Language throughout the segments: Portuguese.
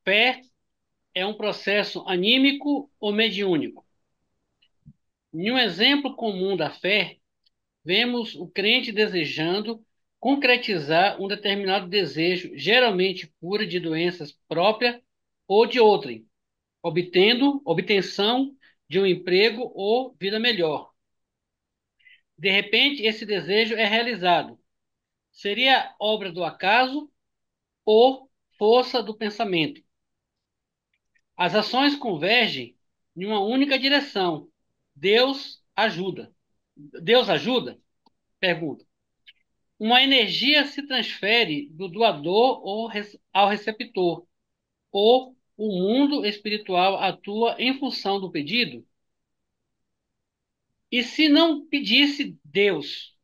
Fé é um processo anímico ou mediúnico? Em um exemplo comum da fé, vemos o crente desejando concretizar um determinado desejo, geralmente cura de doenças própria ou de outrem, obtenção de um emprego ou vida melhor. De repente, esse desejo é realizado. Seria obra do acaso ou força do pensamento? As ações convergem em uma única direção. Deus ajuda. Deus ajuda? Pergunta. Uma energia se transfere do doador ao receptor, ou o mundo espiritual atua em função do pedido? E se não pedisse Deus,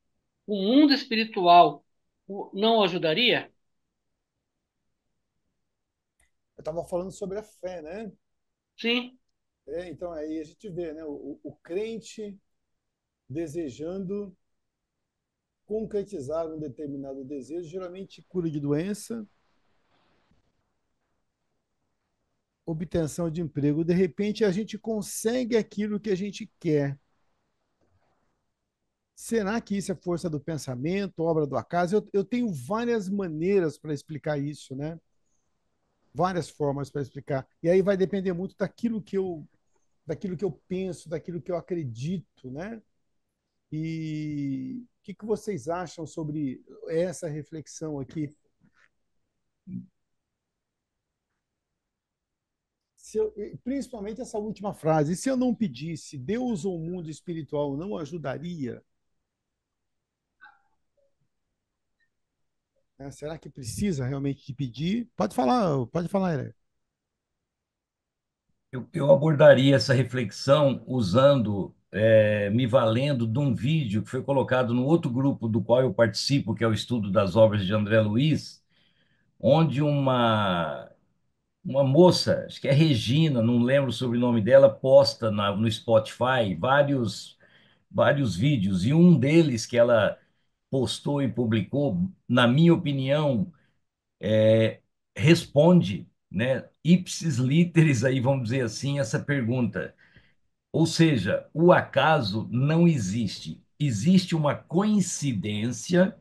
o mundo espiritual não ajudaria? Eu estava falando sobre a fé, né? Sim, Então aí a gente vê, né? O crente desejando concretizar um determinado desejo, geralmente cura de doença, obtenção de emprego. De repente a gente consegue aquilo que a gente quer. Será que isso é força do pensamento, obra do acaso? Eu tenho várias maneiras para explicar isso, né? Várias formas para explicar. E aí vai depender muito daquilo que eu penso, daquilo que eu acredito, né? E o que, que vocês acham sobre essa reflexão aqui? Principalmente essa última frase: se eu não pedisse, Deus ou o mundo espiritual não ajudaria? Né? Será que precisa realmente de pedir? Pode falar, Ere. Eu abordaria essa reflexão usando, me valendo de um vídeo que foi colocado no outro grupo do qual eu participo, que é o estudo das obras de André Luiz, onde uma moça, acho que é Regina, não lembro o sobrenome dela, posta no Spotify vários vídeos, e um deles que ela postou e publicou, na minha opinião, responde, né, ipsis literis, aí vamos dizer assim, essa pergunta. Ou seja, o acaso não existe. Existe uma coincidência,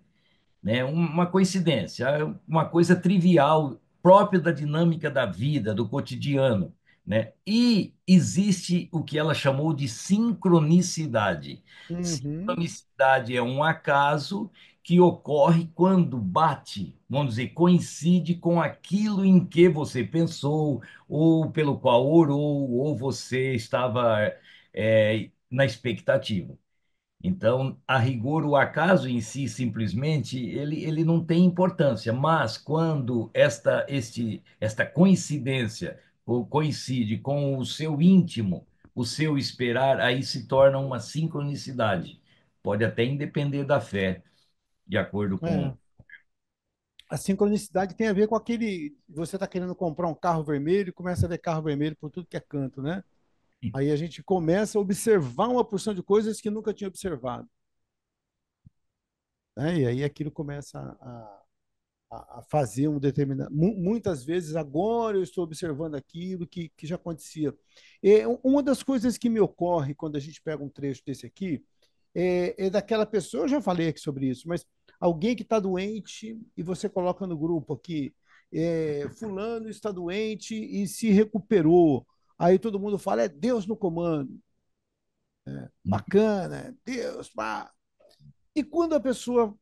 né? Uma coincidência, uma coisa trivial, própria da dinâmica da vida, do cotidiano, né? E existe o que ela chamou de sincronicidade. Uhum, Sincronicidade é um acaso que ocorre quando bate, vamos dizer, coincide com aquilo em que você pensou, ou pelo qual orou, ou você estava, na expectativa. Então, a rigor, o acaso em si, simplesmente, ele não tem importância, mas quando esta coincidência coincide com o seu íntimo, o seu esperar, aí se torna uma sincronicidade. Pode até independer da fé, de acordo com. é. A sincronicidade tem a ver com aquele. Você está querendo comprar um carro vermelho e começa a ver carro vermelho por tudo que é canto, né? Aí a gente começa a observar uma porção de coisas que nunca tinha observado. Né? E aí aquilo começa a fazer um determinado. Muitas vezes, agora eu estou observando aquilo que já acontecia. Uma das coisas que me ocorre quando a gente pega um trecho desse aqui é daquela pessoa, eu já falei aqui sobre isso, mas alguém que está doente e você coloca no grupo aqui, fulano está doente e se recuperou. Aí todo mundo fala, é Deus no comando. Bacana, Deus, pá. E quando a pessoa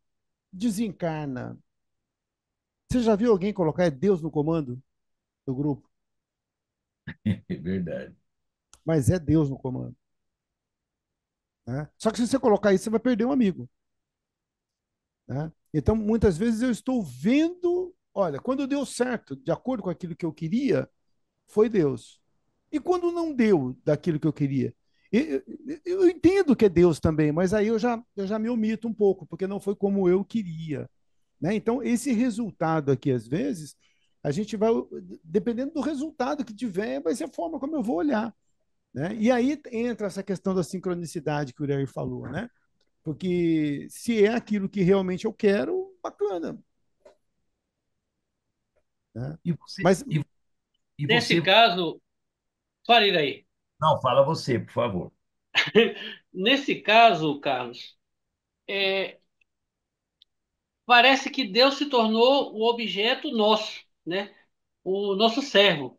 desencarna, você já viu alguém colocar é Deus no comando do grupo? É verdade. Mas é Deus no comando. Né? Só que se você colocar isso, você vai perder um amigo. Né? Então, muitas vezes eu estou vendo, olha, quando deu certo, de acordo com aquilo que eu queria, foi Deus. E quando não deu daquilo que eu queria? Eu entendo que é Deus também, mas aí eu já me omito um pouco, porque não foi como eu queria. Né? Então, esse resultado aqui, às vezes, a gente vai, dependendo do resultado que tiver, vai ser a forma como eu vou olhar. Né? E aí entra essa questão da sincronicidade que o Uriel falou, né? Porque se é aquilo que realmente eu quero, bacana. Né? E você, Mas, e E Nesse você, caso, fale aí. não, fala você, por favor. Nesse caso, Carlos, é, parece que Deus se tornou o objeto nosso, né? O nosso servo.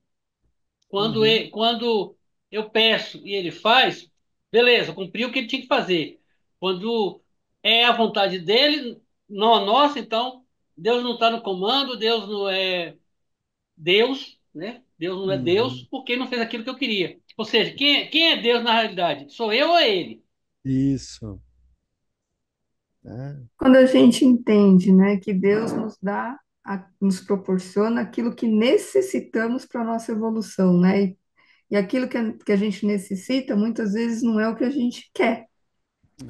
Uhum. Quando eu peço e ele faz, beleza, cumpriu o que ele tinha que fazer. Quando é a vontade dele, não a nossa, então Deus não está no comando, Deus não é Deus, né? Deus não é Deus Uhum. porque não fez aquilo que eu queria. Ou seja, quem é Deus na realidade? Sou eu ou é ele? Isso. É. Quando a gente entende, né, que Deus nos dá, nos proporciona aquilo que necessitamos para a nossa evolução, né? E aquilo que a gente necessita, muitas vezes não é o que a gente quer.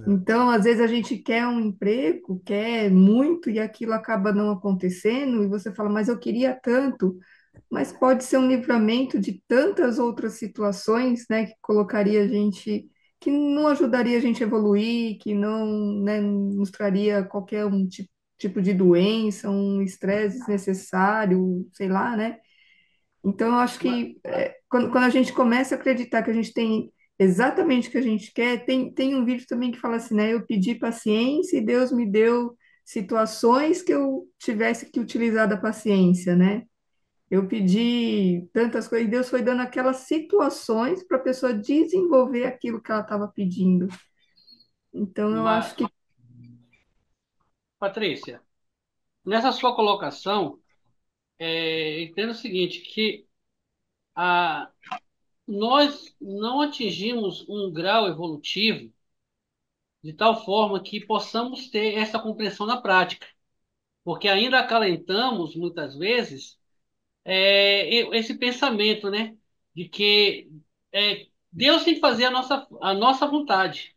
Então, às vezes a gente quer um emprego, quer muito, e aquilo acaba não acontecendo, e você fala, mas eu queria tanto. Mas pode ser um livramento de tantas outras situações, né, que colocaria a gente, que não ajudaria a gente a evoluir, que não, né, nos traria qualquer tipo de doença, um estresse desnecessário, sei lá, né? Então, eu acho Ma- que quando a gente começa a acreditar que a gente tem exatamente o que a gente quer, tem um vídeo também que fala assim, né? Eu pedi paciência e Deus me deu situações que eu tivesse que utilizar da paciência, né? Eu pedi tantas coisas, e Deus foi dando aquelas situações para a pessoa desenvolver aquilo que ela estava pedindo. Então, eu ma- acho que Patrícia, nessa sua colocação, entenda o seguinte, que a, nós não atingimos um grau evolutivo de tal forma que possamos ter essa compreensão na prática, porque ainda acalentamos, muitas vezes, esse pensamento, né, de que Deus tem que fazer a nossa vontade.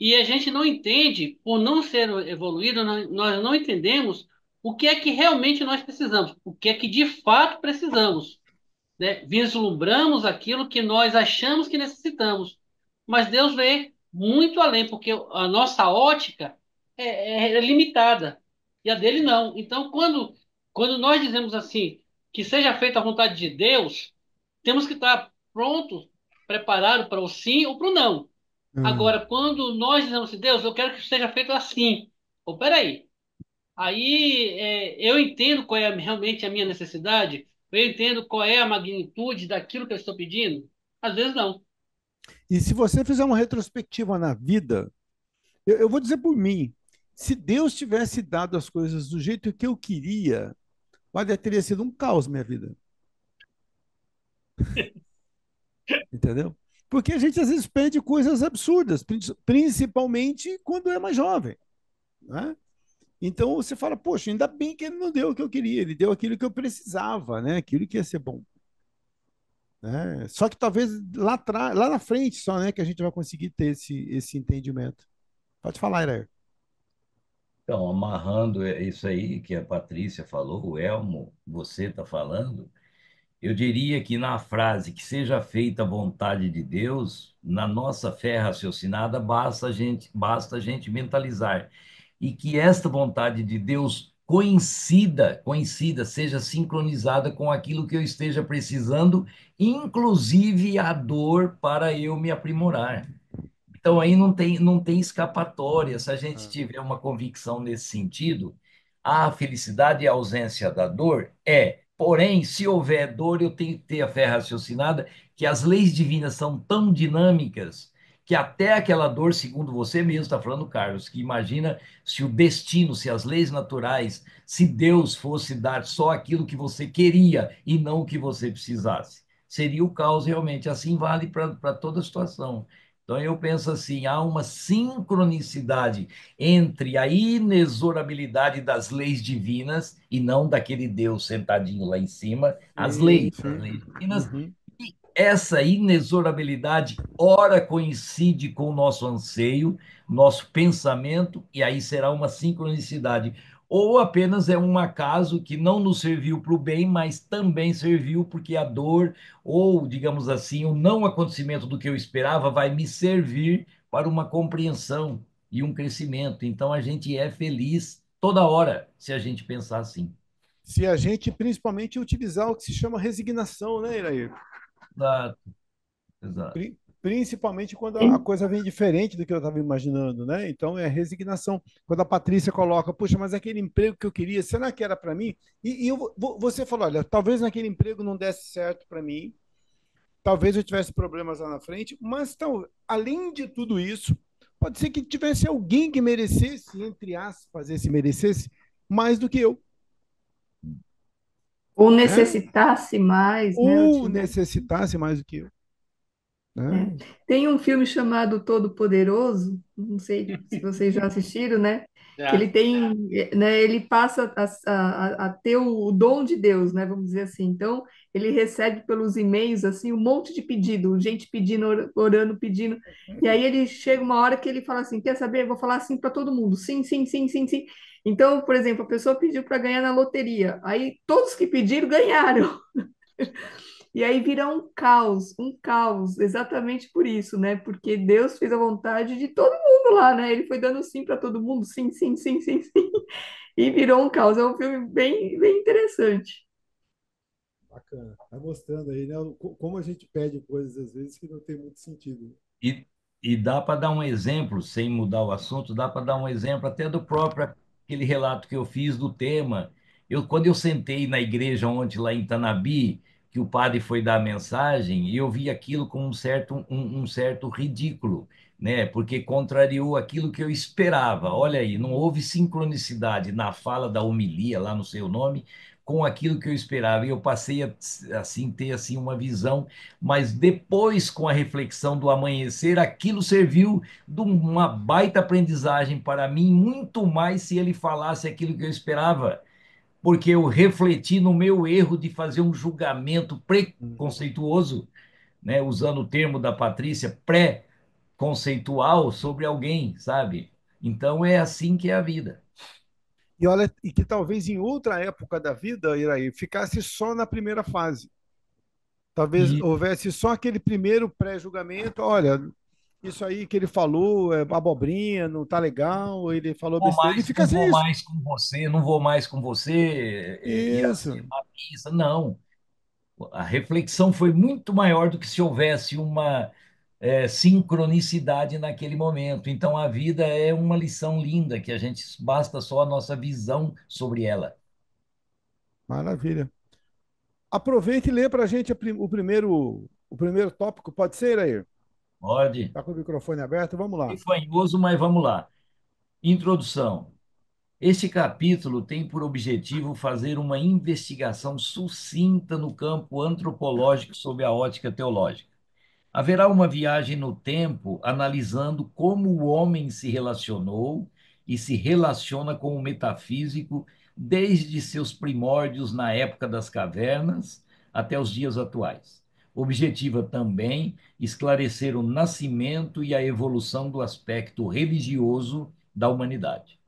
E a gente não entende, por não ser evoluído, nós não entendemos o que é que realmente nós precisamos, o que é que de fato precisamos, né? Vislumbramos aquilo que nós achamos que necessitamos, mas Deus vê muito além, porque a nossa ótica é limitada e a dele não. Então, quando nós dizemos assim, que seja feita a vontade de Deus, temos que estar prontos, preparados para o sim ou para o não. Hum. Agora, quando nós dizemos assim, Deus, eu quero que seja feito assim. Ou peraí, aí eu entendo qual é realmente a minha necessidade, eu entendo qual é a magnitude daquilo que eu estou pedindo. Às vezes não. E se você fizer uma retrospectiva na vida, eu vou dizer por mim, se Deus tivesse dado as coisas do jeito que eu queria, olha, teria sido um caos minha vida, entendeu? Porque a gente às vezes pede coisas absurdas, principalmente quando é mais jovem, né? Então você fala, poxa, ainda bem que ele não deu o que eu queria, ele deu aquilo que eu precisava, né? Aquilo que ia ser bom, né? Só que talvez lá atrás, lá na frente só, né, que a gente vai conseguir ter esse entendimento. Pode falar, Irair. Então, amarrando isso aí que a Patrícia falou, o Elmo, você está falando, eu diria que na frase que seja feita a vontade de Deus, na nossa fé raciocinada, basta a gente mentalizar. E que esta vontade de Deus coincida, seja sincronizada com aquilo que eu esteja precisando, inclusive a dor para eu me aprimorar. Então aí não tem escapatória. Se a gente Ah, tiver uma convicção nesse sentido, a felicidade e a ausência da dor é. Porém, se houver dor, eu tenho que ter a fé raciocinada que as leis divinas são tão dinâmicas que até aquela dor, segundo você mesmo está falando, Carlos, que imagina se o destino, se as leis naturais, se Deus fosse dar só aquilo que você queria e não o que você precisasse. Seria o caos realmente. Assim vale para toda situação. Então, eu penso assim: há uma sincronicidade entre a inexorabilidade das leis divinas, e não daquele Deus sentadinho lá em cima, sim, as sim. leis divinas, Uhum. e essa inexorabilidade, ora coincide com o nosso anseio, nosso pensamento, e aí será uma sincronicidade. Ou apenas é um acaso que não nos serviu para o bem, mas também serviu porque a dor, ou digamos assim, o não acontecimento do que eu esperava, vai me servir para uma compreensão e um crescimento. Então a gente é feliz toda hora se a gente pensar assim. Se a gente principalmente utilizar o que se chama resignação, né, Iraí? Exato, exato. Principalmente quando a coisa vem diferente do que eu estava imaginando, né? Então é resignação. Quando a Patrícia coloca, puxa, mas aquele emprego que eu queria, será que era para mim? Você falou, olha, talvez naquele emprego não desse certo para mim, talvez eu tivesse problemas lá na frente, mas então, além de tudo isso, pode ser que tivesse alguém que merecesse, entre aspas, fazer se merecesse mais do que eu, Ou né? necessitasse mais, né? Ou Ou tivesse. necessitasse mais do que eu, É. né? Tem um filme chamado Todo-Poderoso, não sei se vocês já assistiram, né? Que ele Já. tem, né? Ele passa a ter o dom de Deus, né? Vamos dizer assim. Então, ele recebe pelos e-mails assim um monte de pedido, gente pedindo, orando, pedindo. E aí ele chega uma hora que ele fala assim: quer saber? Eu vou falar assim para todo mundo. Sim, sim, sim, sim, sim. Então, por exemplo, a pessoa pediu para ganhar na loteria. Aí todos que pediram ganharam. E aí vira um caos, exatamente por isso, né? Porque Deus fez a vontade de todo mundo lá, né? Ele foi dando sim para todo mundo, sim, sim, sim, sim, sim, e virou um caos. É um filme bem, bem interessante. Bacana. Tá mostrando aí, né? Como a gente pede coisas às vezes que não tem muito sentido. E, e dá para dar um exemplo, sem mudar o assunto, dá para dar um exemplo até do próprio aquele relato que eu fiz do tema. Quando eu sentei na igreja ontem lá em Tanabi, que o padre foi dar a mensagem, e eu vi aquilo com um certo ridículo, né? Porque contrariou aquilo que eu esperava. Olha aí, não houve sincronicidade na fala da homilia, lá no seu nome, com aquilo que eu esperava. E eu passei a assim ter assim uma visão, mas depois, com a reflexão do amanhecer, aquilo serviu de uma baita aprendizagem para mim, muito mais se ele falasse aquilo que eu esperava, porque eu refleti no meu erro de fazer um julgamento preconceituoso, né, usando o termo da Patrícia, pré-conceitual sobre alguém, sabe? Então é assim que é a vida. E olha, e que talvez em outra época da vida, Iraí, ficasse só na primeira fase. Talvez E houvesse só aquele primeiro pré-julgamento. Olha, isso aí que ele falou é abobrinha, não tá legal, ele falou besteira, e não ficasse vou isso. mais com você, não vou mais com você, e assim, Isso. a missa, não. A reflexão foi muito maior do que se houvesse uma sincronicidade naquele momento. Então, a vida é uma lição linda que a gente basta só a nossa visão sobre ela. Maravilha. Aproveite e lê para a gente o primeiro tópico, pode ser, Iraí? Pode. Está com o microfone aberto? Vamos lá. E fanhoso, mas vamos lá. Introdução. Este capítulo tem por objetivo fazer uma investigação sucinta no campo antropológico sob a ótica teológica. Haverá uma viagem no tempo analisando como o homem se relacionou e se relaciona com o metafísico desde seus primórdios na época das cavernas até os dias atuais. Objetiva também esclarecer o nascimento e a evolução do aspecto religioso da humanidade.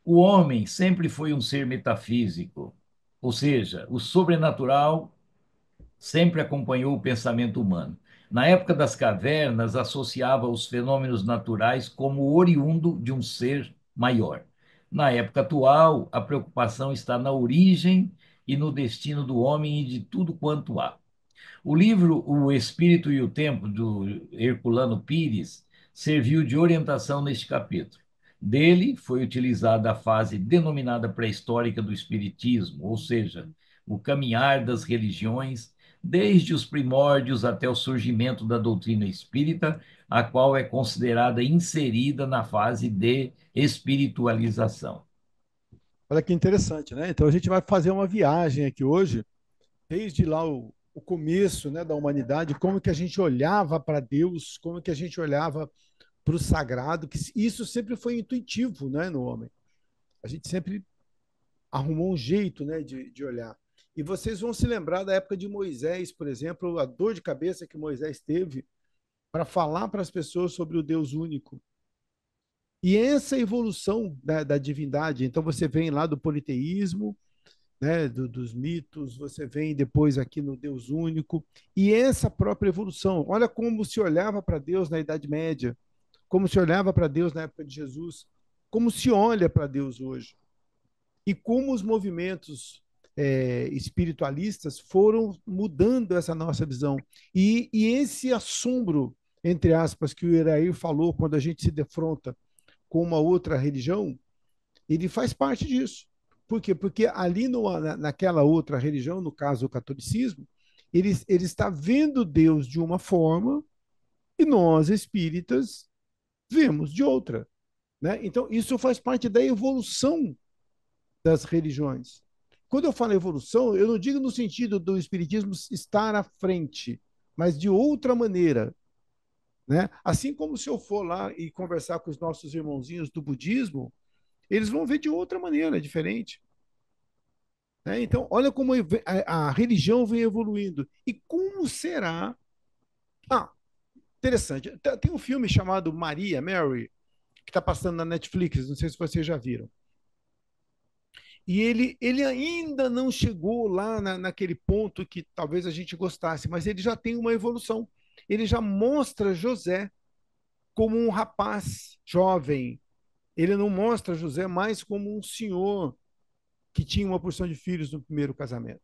O homem sempre foi um ser metafísico, ou seja, o sobrenatural sempre acompanhou o pensamento humano. Na época das cavernas, associava os fenômenos naturais como oriundo de um ser maior. Na época atual, a preocupação está na origem e no destino do homem e de tudo quanto há. O livro O Espírito e o Tempo, do Herculano Pires, serviu de orientação neste capítulo. Dele foi utilizada a fase denominada pré-histórica do Espiritismo, ou seja, o caminhar das religiões, desde os primórdios até o surgimento da doutrina espírita, a qual é considerada inserida na fase de espiritualização. Olha que interessante, né? Então a gente vai fazer uma viagem aqui hoje, desde lá o começo, né, da humanidade, como que a gente olhava para Deus, como que a gente olhava para o sagrado, que isso sempre foi intuitivo, né, no homem. A gente sempre arrumou um jeito, né, de olhar. E vocês vão se lembrar da época de Moisés, por exemplo, a dor de cabeça que Moisés teve para falar para as pessoas sobre o Deus único. E essa evolução da divindade, então você vem lá do politeísmo, né, dos mitos, você vem depois aqui no Deus único, e essa própria evolução. Olha como se olhava para Deus na Idade Média, como se olhava para Deus na época de Jesus, como se olha para Deus hoje. E como os movimentos espiritualistas foram mudando essa nossa visão. E esse assombro, entre aspas, que o Irair falou quando a gente se defronta com uma outra religião, ele faz parte disso. Por quê? Porque ali naquela outra religião, no caso o catolicismo, ele está vendo Deus de uma forma e nós, espíritas, vemos de outra. Né? Então, isso faz parte da evolução das religiões. Quando eu falo evolução, eu não digo no sentido do espiritismo estar à frente, mas de outra maneira. Né? Assim como se eu for lá e conversar com os nossos irmãozinhos do budismo, eles vão ver de outra maneira, diferente. Né? Então, olha como a religião vem evoluindo. E como será? Ah, interessante. Tem um filme chamado Maria, Mary, que está passando na Netflix, não sei se vocês já viram. E ele ainda não chegou lá naquele ponto que talvez a gente gostasse, mas ele já tem uma evolução. Ele já mostra José como um rapaz jovem. Ele não mostra José mais como um senhor que tinha uma porção de filhos no primeiro casamento.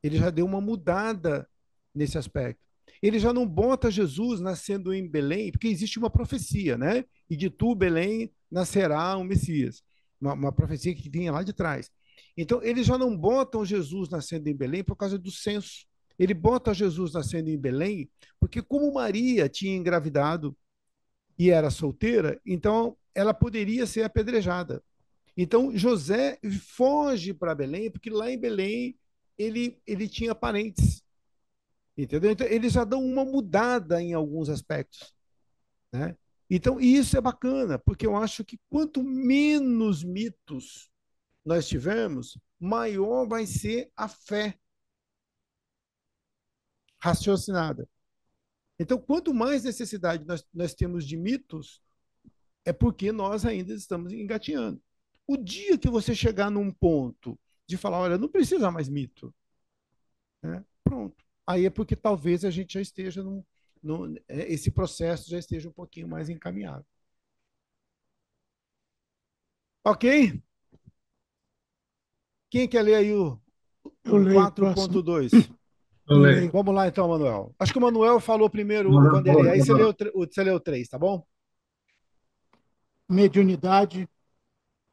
Ele já deu uma mudada nesse aspecto. Ele já não bota Jesus nascendo em Belém, porque existe uma profecia, né? E de tu, Belém, nascerá um Messias. Uma profecia que vinha lá de trás. Então, eles já não botam Jesus nascendo em Belém por causa do censo. Ele bota Jesus nascendo em Belém, porque como Maria tinha engravidado e era solteira, então ela poderia ser apedrejada. Então, José foge para Belém, porque lá em Belém ele tinha parentes. Entendeu? Então, eles já dão uma mudada em alguns aspectos. Né? Então, e isso é bacana, porque eu acho que quanto menos mitos nós tivermos, maior vai ser a fé raciocinada. Então, quanto mais necessidade nós temos de mitos, é porque nós ainda estamos engatinhando. O dia que você chegar num ponto de falar, olha, não precisa mais mito, né? Pronto. Aí é porque talvez a gente já esteja esse processo já esteja um pouquinho mais encaminhado. Ok? Quem quer ler aí Eu o leio o próximo. 4.2? Eu leio. Vamos lá então, Manuel. Acho que o Manuel falou primeiro o Vanderlei. Aí você leu o 3, tá bom? Mediunidade,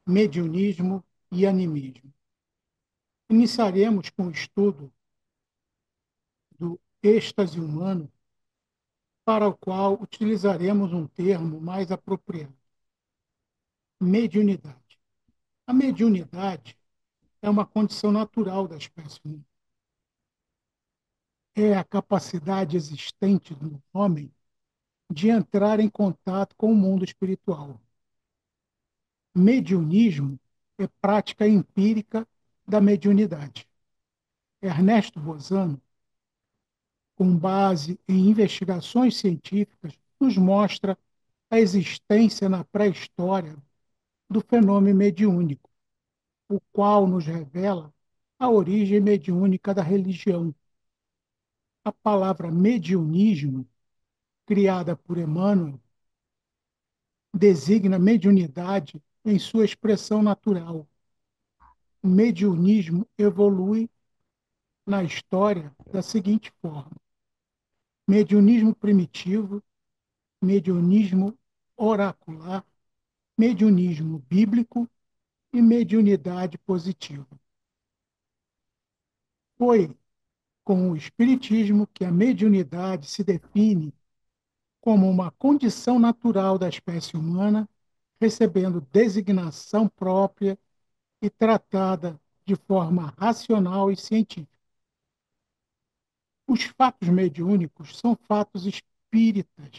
mediunismo e animismo. Iniciaremos com o estudo do êxtase humano, para o qual utilizaremos um termo mais apropriado: mediunidade. A mediunidade é uma condição natural da espécie humana. É a capacidade existente do homem de entrar em contato com o mundo espiritual. Mediunismo é prática empírica da mediunidade. Ernesto Bozano, com base em investigações científicas, nos mostra a existência na pré-história do fenômeno mediúnico, o qual nos revela a origem mediúnica da religião. A palavra mediunismo, criada por Emmanuel, designa mediunidade em sua expressão natural. O mediunismo evolui na história da seguinte forma: mediunismo primitivo, mediunismo oracular, mediunismo bíblico e mediunidade positiva. Foi com o Espiritismo que a mediunidade se define como uma condição natural da espécie humana, recebendo designação própria e tratada de forma racional e científica. Os fatos mediúnicos são fatos espíritas,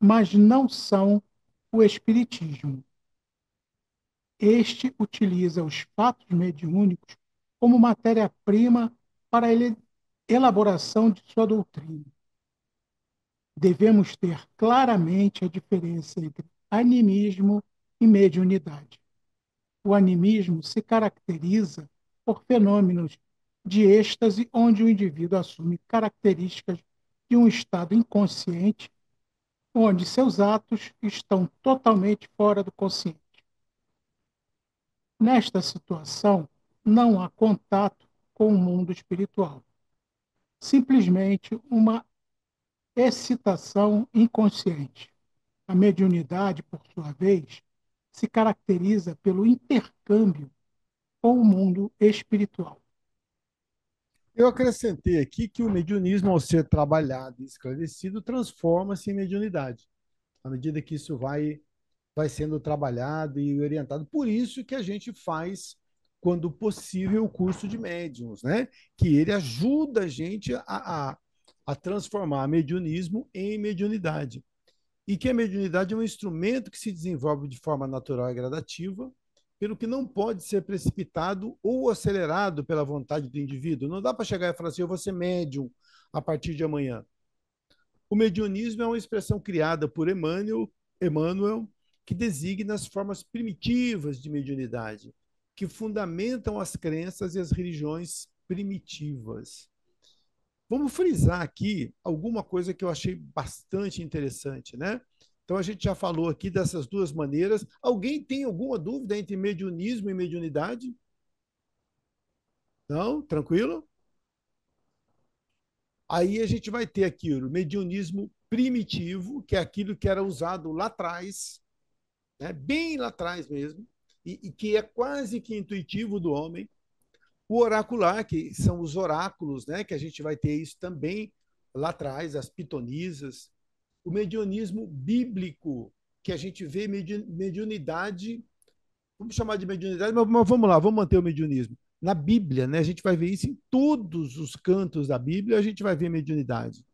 mas não são o espiritismo. Este utiliza os fatos mediúnicos como matéria-prima para a elaboração de sua doutrina. Devemos ter claramente a diferença entre animismo e mediunidade. O animismo se caracteriza por fenômenos de êxtase onde o indivíduo assume características de um estado inconsciente, onde seus atos estão totalmente fora do consciente. Nesta situação, não há contato com o mundo espiritual. Simplesmente uma excitação inconsciente. A mediunidade, por sua vez, se caracteriza pelo intercâmbio com o mundo espiritual. Eu acrescentei aqui que o mediunismo, ao ser trabalhado e esclarecido, transforma-se em mediunidade, à medida que isso vai sendo trabalhado e orientado. Por isso que a gente faz, quando possível, o curso de médiums, né? Que ele ajuda a gente a transformar mediunismo em mediunidade. E que a mediunidade é um instrumento que se desenvolve de forma natural e gradativa, pelo que não pode ser precipitado ou acelerado pela vontade do indivíduo. Não dá para chegar e falar assim, eu vou ser médium a partir de amanhã. O mediunismo é uma expressão criada por Emmanuel, que designa as formas primitivas de mediunidade, que fundamentam as crenças e as religiões primitivas. Vamos frisar aqui alguma coisa que eu achei bastante interessante, né? Então a gente já falou aqui dessas duas maneiras. Alguém tem alguma dúvida entre mediunismo e mediunidade? Não? Tranquilo? Aí a gente vai ter aqui o mediunismo primitivo, que é aquilo que era usado lá atrás, né? Bem lá atrás mesmo, e que é quase que intuitivo do homem. O oracular, que são os oráculos, né? Que a gente vai ter isso também lá atrás, as pitonisas. O mediunismo bíblico, que a gente vê mediunidade, vamos chamar de mediunidade, mas vamos lá, vamos manter o mediunismo. Na Bíblia, né? A gente vai ver isso em todos os cantos da Bíblia, a gente vai ver mediunidade.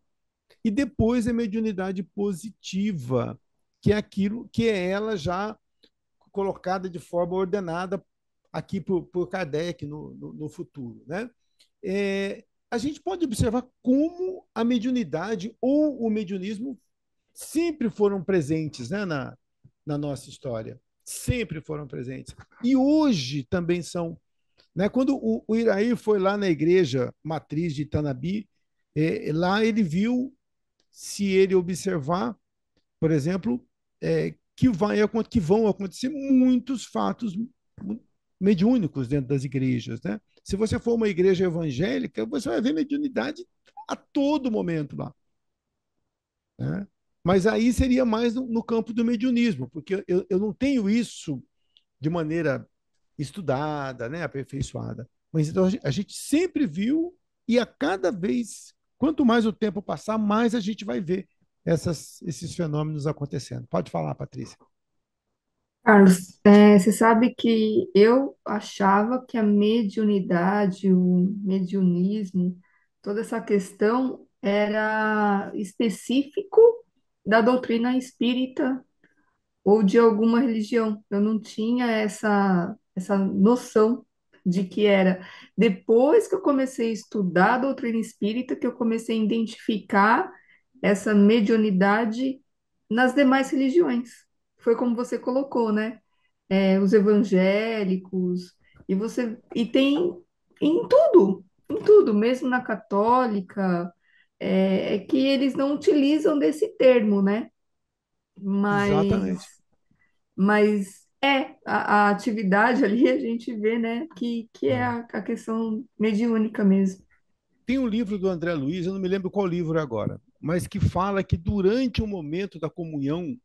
E depois a mediunidade positiva, que é aquilo que é ela já colocada de forma ordenada aqui por Kardec no futuro. Né? A gente pode observar como a mediunidade ou o mediunismo sempre foram presentes, né, na nossa história. Sempre foram presentes. E hoje também são. Né? Quando o Iraí foi lá na igreja matriz de Itanabi, lá ele viu, se ele observar, por exemplo, que vão acontecer muitos fatos mediúnicos dentro das igrejas. Né? Se você for uma igreja evangélica, você vai ver mediunidade a todo momento lá. Né? Mas aí seria mais no campo do mediunismo, porque eu não tenho isso de maneira estudada, né, aperfeiçoada. Mas então a gente sempre viu e a cada vez, quanto mais o tempo passar, mais a gente vai ver esses fenômenos acontecendo. Pode falar, Patrícia. Carlos, você sabe que eu achava que a mediunidade, o mediunismo, toda essa questão era específico da doutrina espírita ou de alguma religião. Eu não tinha essa noção de que era. Depois que eu comecei a estudar a doutrina espírita, que eu comecei a identificar essa mediunidade nas demais religiões. Foi como você colocou, né? Os evangélicos, e tem em tudo, mesmo na católica, é que eles não utilizam desse termo, né? Mas, Exatamente. a atividade ali a gente vê, né, que é É. a questão mediúnica mesmo. Tem um livro do André Luiz, eu não me lembro qual livro é agora, mas que fala que durante o momento da comunhão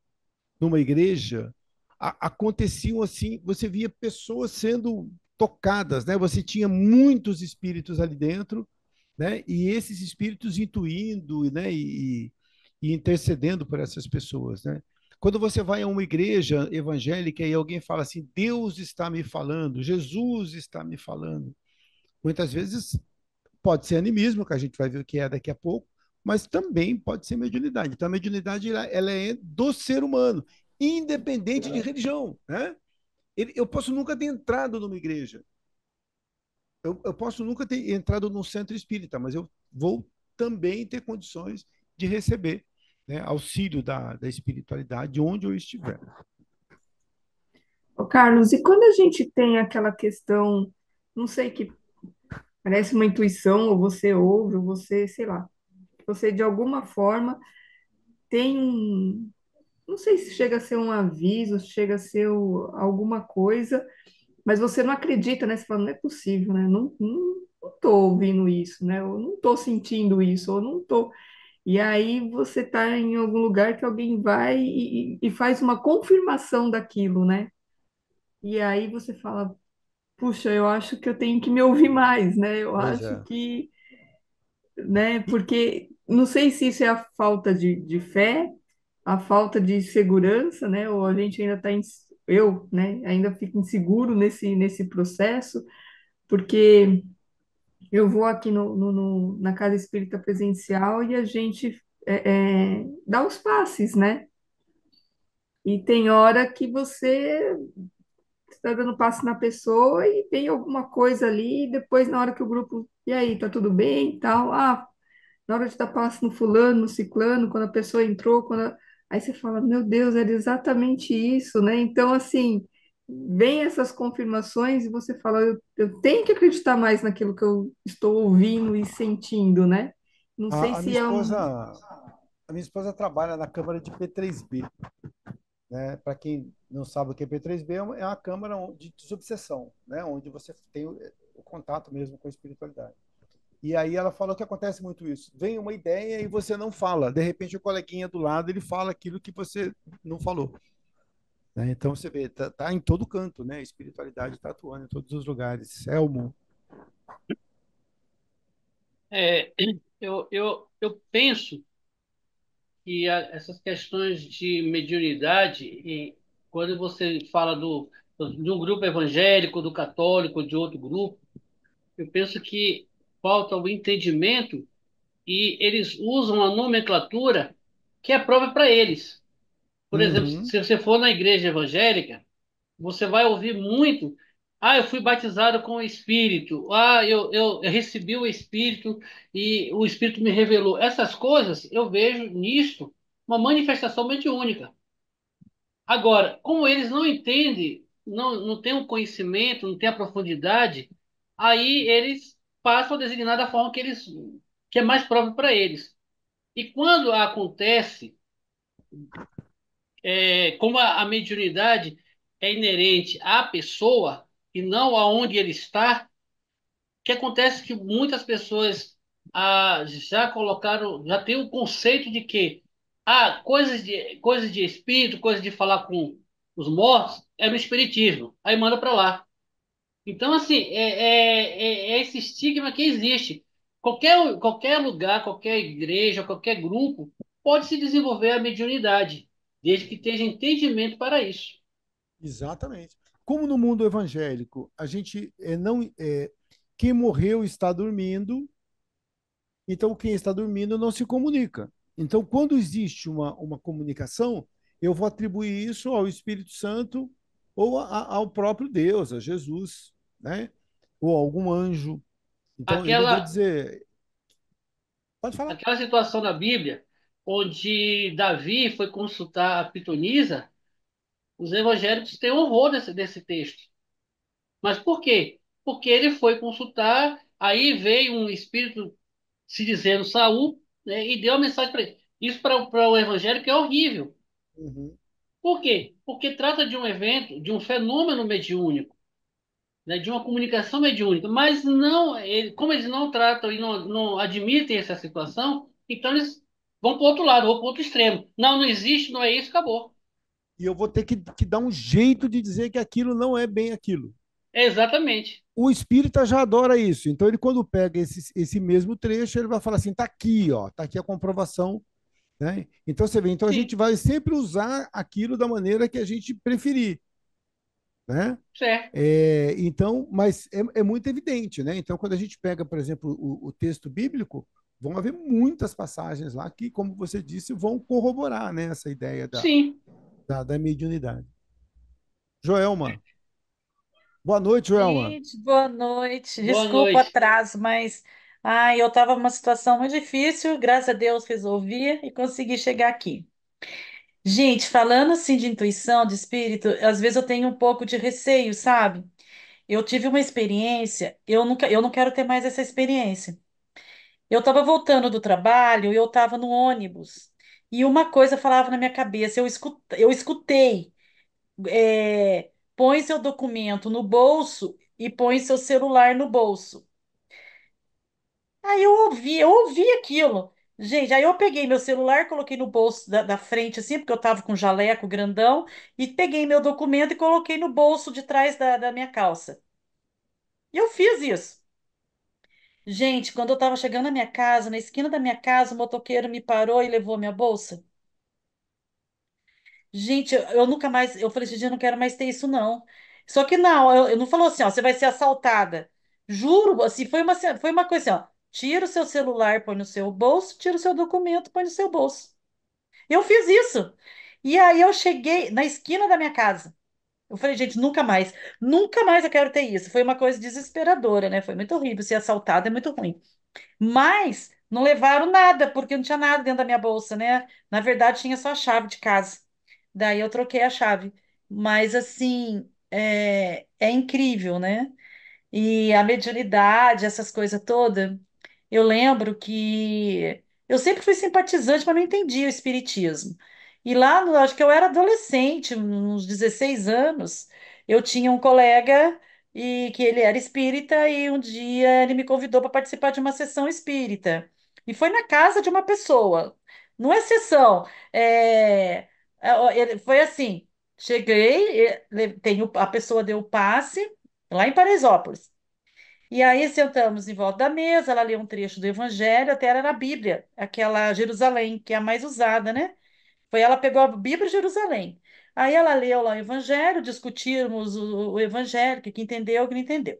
numa igreja, aconteciam assim, você via pessoas sendo tocadas, né? Você tinha muitos espíritos ali dentro, né? E esses espíritos intuindo, né? E intercedendo por essas pessoas, né? Quando você vai a uma igreja evangélica e alguém fala assim, Deus está me falando, Jesus está me falando, muitas vezes pode ser animismo, que a gente vai ver o que é daqui a pouco, mas também pode ser mediunidade. Então, a mediunidade ela é do ser humano, independente de religião. Né? Eu posso nunca ter entrado numa igreja, eu posso nunca ter entrado num centro espírita, mas eu vou também ter condições de receber, né, auxílio da espiritualidade onde eu estiver. Ô, Carlos, e quando a gente tem aquela questão, não sei, que parece uma intuição, ou você ouve, ou você, sei lá, você de alguma forma tem não sei se chega a ser um aviso, se chega a ser alguma coisa, mas você não acredita, né? Você fala, não é possível, né? Não, não, estou ouvindo isso, né? Eu não estou sentindo isso, eu não estou. E aí você está em algum lugar que alguém vai e faz uma confirmação daquilo, né? E aí você fala, puxa, eu acho que eu tenho que me ouvir mais, né? Eu Pois acho é. que, né? E- Porque não sei se isso é a falta de fé, a falta de segurança, né? Ou a gente ainda está, eu, né? Ainda fico inseguro nesse processo, porque eu vou aqui na casa espírita presencial e a gente dá os passes, né? E tem hora que você está dando passe na pessoa e tem alguma coisa ali, e depois na hora que o grupo, e aí, tá tudo bem e tal? Ah, na hora de dar passe no fulano, no ciclano, quando a pessoa entrou, aí você fala, meu Deus, era exatamente isso, né? Então, assim, vem essas confirmações e você fala, eu tenho que acreditar mais naquilo que eu estou ouvindo e sentindo, né? Não sei A, a minha se é esposa, um. a minha esposa trabalha na Câmara de P3B, né? Para quem não sabe o que é P3B, é uma câmara de subseção, né? Onde você tem o contato mesmo com a espiritualidade. E aí ela falou que acontece muito isso. Vem uma ideia e você não fala. De repente o coleguinha do lado ele fala aquilo que você não falou. Né? Então você vê, tá em todo canto, né? A espiritualidade está atuando em todos os lugares. Selmo. É, eu penso que essas questões de mediunidade, e quando você fala de um grupo evangélico, do católico, de outro grupo, eu penso que falta o entendimento e eles usam a nomenclatura que é própria para eles. Por exemplo, Uhum. se você for na igreja evangélica, você vai ouvir muito. Ah, eu fui batizado com o Espírito. Ah, eu recebi o Espírito e o Espírito me revelou. Essas coisas eu vejo nisto uma manifestação mediúnica. Agora, como eles não entendem, não têm o conhecimento, não têm a profundidade, aí eles passam a designar da forma que é mais próprio para eles. E quando acontece, como a mediunidade é inerente à pessoa e não aonde ele está, o que acontece é que muitas pessoas já colocaram, já têm o conceito de que coisas de espírito, coisas de falar com os mortos, é no espiritismo. Aí manda para lá. Então, assim, é esse estigma que existe. Qualquer lugar, qualquer igreja, qualquer grupo pode se desenvolver a mediunidade, desde que tenha entendimento para isso. Exatamente. Como no mundo evangélico, a gente não quem morreu está dormindo, então quem está dormindo não se comunica. Então, quando existe uma comunicação, eu vou atribuir isso ao Espírito Santo ou ao próprio Deus, a Jesus, né? Ou a algum anjo. Então, eu não vou Aquela, dizer. Pode falar. aquela situação na Bíblia onde Davi foi consultar a pitonisa, os evangélicos têm horror desse texto. Mas por quê? Porque ele foi consultar, aí veio um espírito se dizendo Saul, né, e deu a mensagem para ele. Isso para o evangélico é horrível. Uhum. Por quê? Porque trata de um evento, de um fenômeno mediúnico, né, de uma comunicação mediúnica, mas não, como eles não tratam e não admitem essa situação, então eles vão para o outro lado, ou para o outro extremo. Não, não existe, não é isso, acabou. E eu vou ter que dar um jeito de dizer que aquilo não é bem aquilo. Exatamente. O espírita já adora isso. Então, ele, quando pega esse mesmo trecho, ele vai falar assim: tá aqui, ó, tá aqui a comprovação. Né? Então, você vê, então a gente Sim, vai sempre usar aquilo da maneira que a gente preferir. Né? certo. Então, mas é muito evidente, né? Então, quando a gente pega, por exemplo, o texto bíblico, vão haver muitas passagens lá que, como você disse, vão corroborar, né, essa ideia Sim. da mediunidade. Joelma. Boa noite, Joelma. Gente, boa noite. Boa Desculpa o noite. atraso, mas eu estava numa situação muito difícil, graças a Deus resolvi e consegui chegar aqui. Gente, falando assim de intuição, de espírito, às vezes eu tenho um pouco de receio, sabe? Eu tive uma experiência, eu não quero ter mais essa experiência. Eu estava voltando do trabalho, eu estava no ônibus e uma coisa falava na minha cabeça, eu escutei, põe seu documento no bolso e põe seu celular no bolso. Aí eu ouvi aquilo. Gente, aí eu peguei meu celular, coloquei no bolso da frente, assim, porque eu tava com um jaleco grandão, e peguei meu documento e coloquei no bolso de trás da minha calça. E eu fiz isso. Gente, quando eu tava chegando na minha casa, na esquina da minha casa, o motoqueiro me parou e levou minha bolsa. Gente, eu nunca mais. Eu falei, gente, eu não quero mais ter isso, não. Só que não, eu não falou assim, ó, você vai ser assaltada. Juro, assim, foi uma coisa assim, ó. Tira o seu celular, põe no seu bolso, tira o seu documento, põe no seu bolso. Eu fiz isso. E aí eu cheguei na esquina da minha casa. Eu falei, gente, nunca mais eu quero ter isso. Foi uma coisa desesperadora, né? Foi muito horrível. Ser assaltada é muito ruim. Mas não levaram nada, porque não tinha nada dentro da minha bolsa, né? Na verdade, tinha só a chave de casa. Daí eu troquei a chave. Mas, assim, é incrível, né? E a mediunidade, essas coisas todas. Eu lembro que eu sempre fui simpatizante, mas não entendia o espiritismo. E lá, acho que eu era adolescente, uns 16 anos, eu tinha um colega e que ele era espírita e um dia ele me convidou para participar de uma sessão espírita. E foi na casa de uma pessoa. Não é sessão, foi assim, cheguei, a pessoa deu o passe lá em Paraisópolis. E aí sentamos em volta da mesa, ela leu um trecho do Evangelho, até era na Bíblia, aquela Jerusalém, que é a mais usada, né? Foi ela pegou a Bíblia e Jerusalém. Aí ela leu lá o Evangelho, discutimos o Evangelho, o que entendeu, o que não entendeu.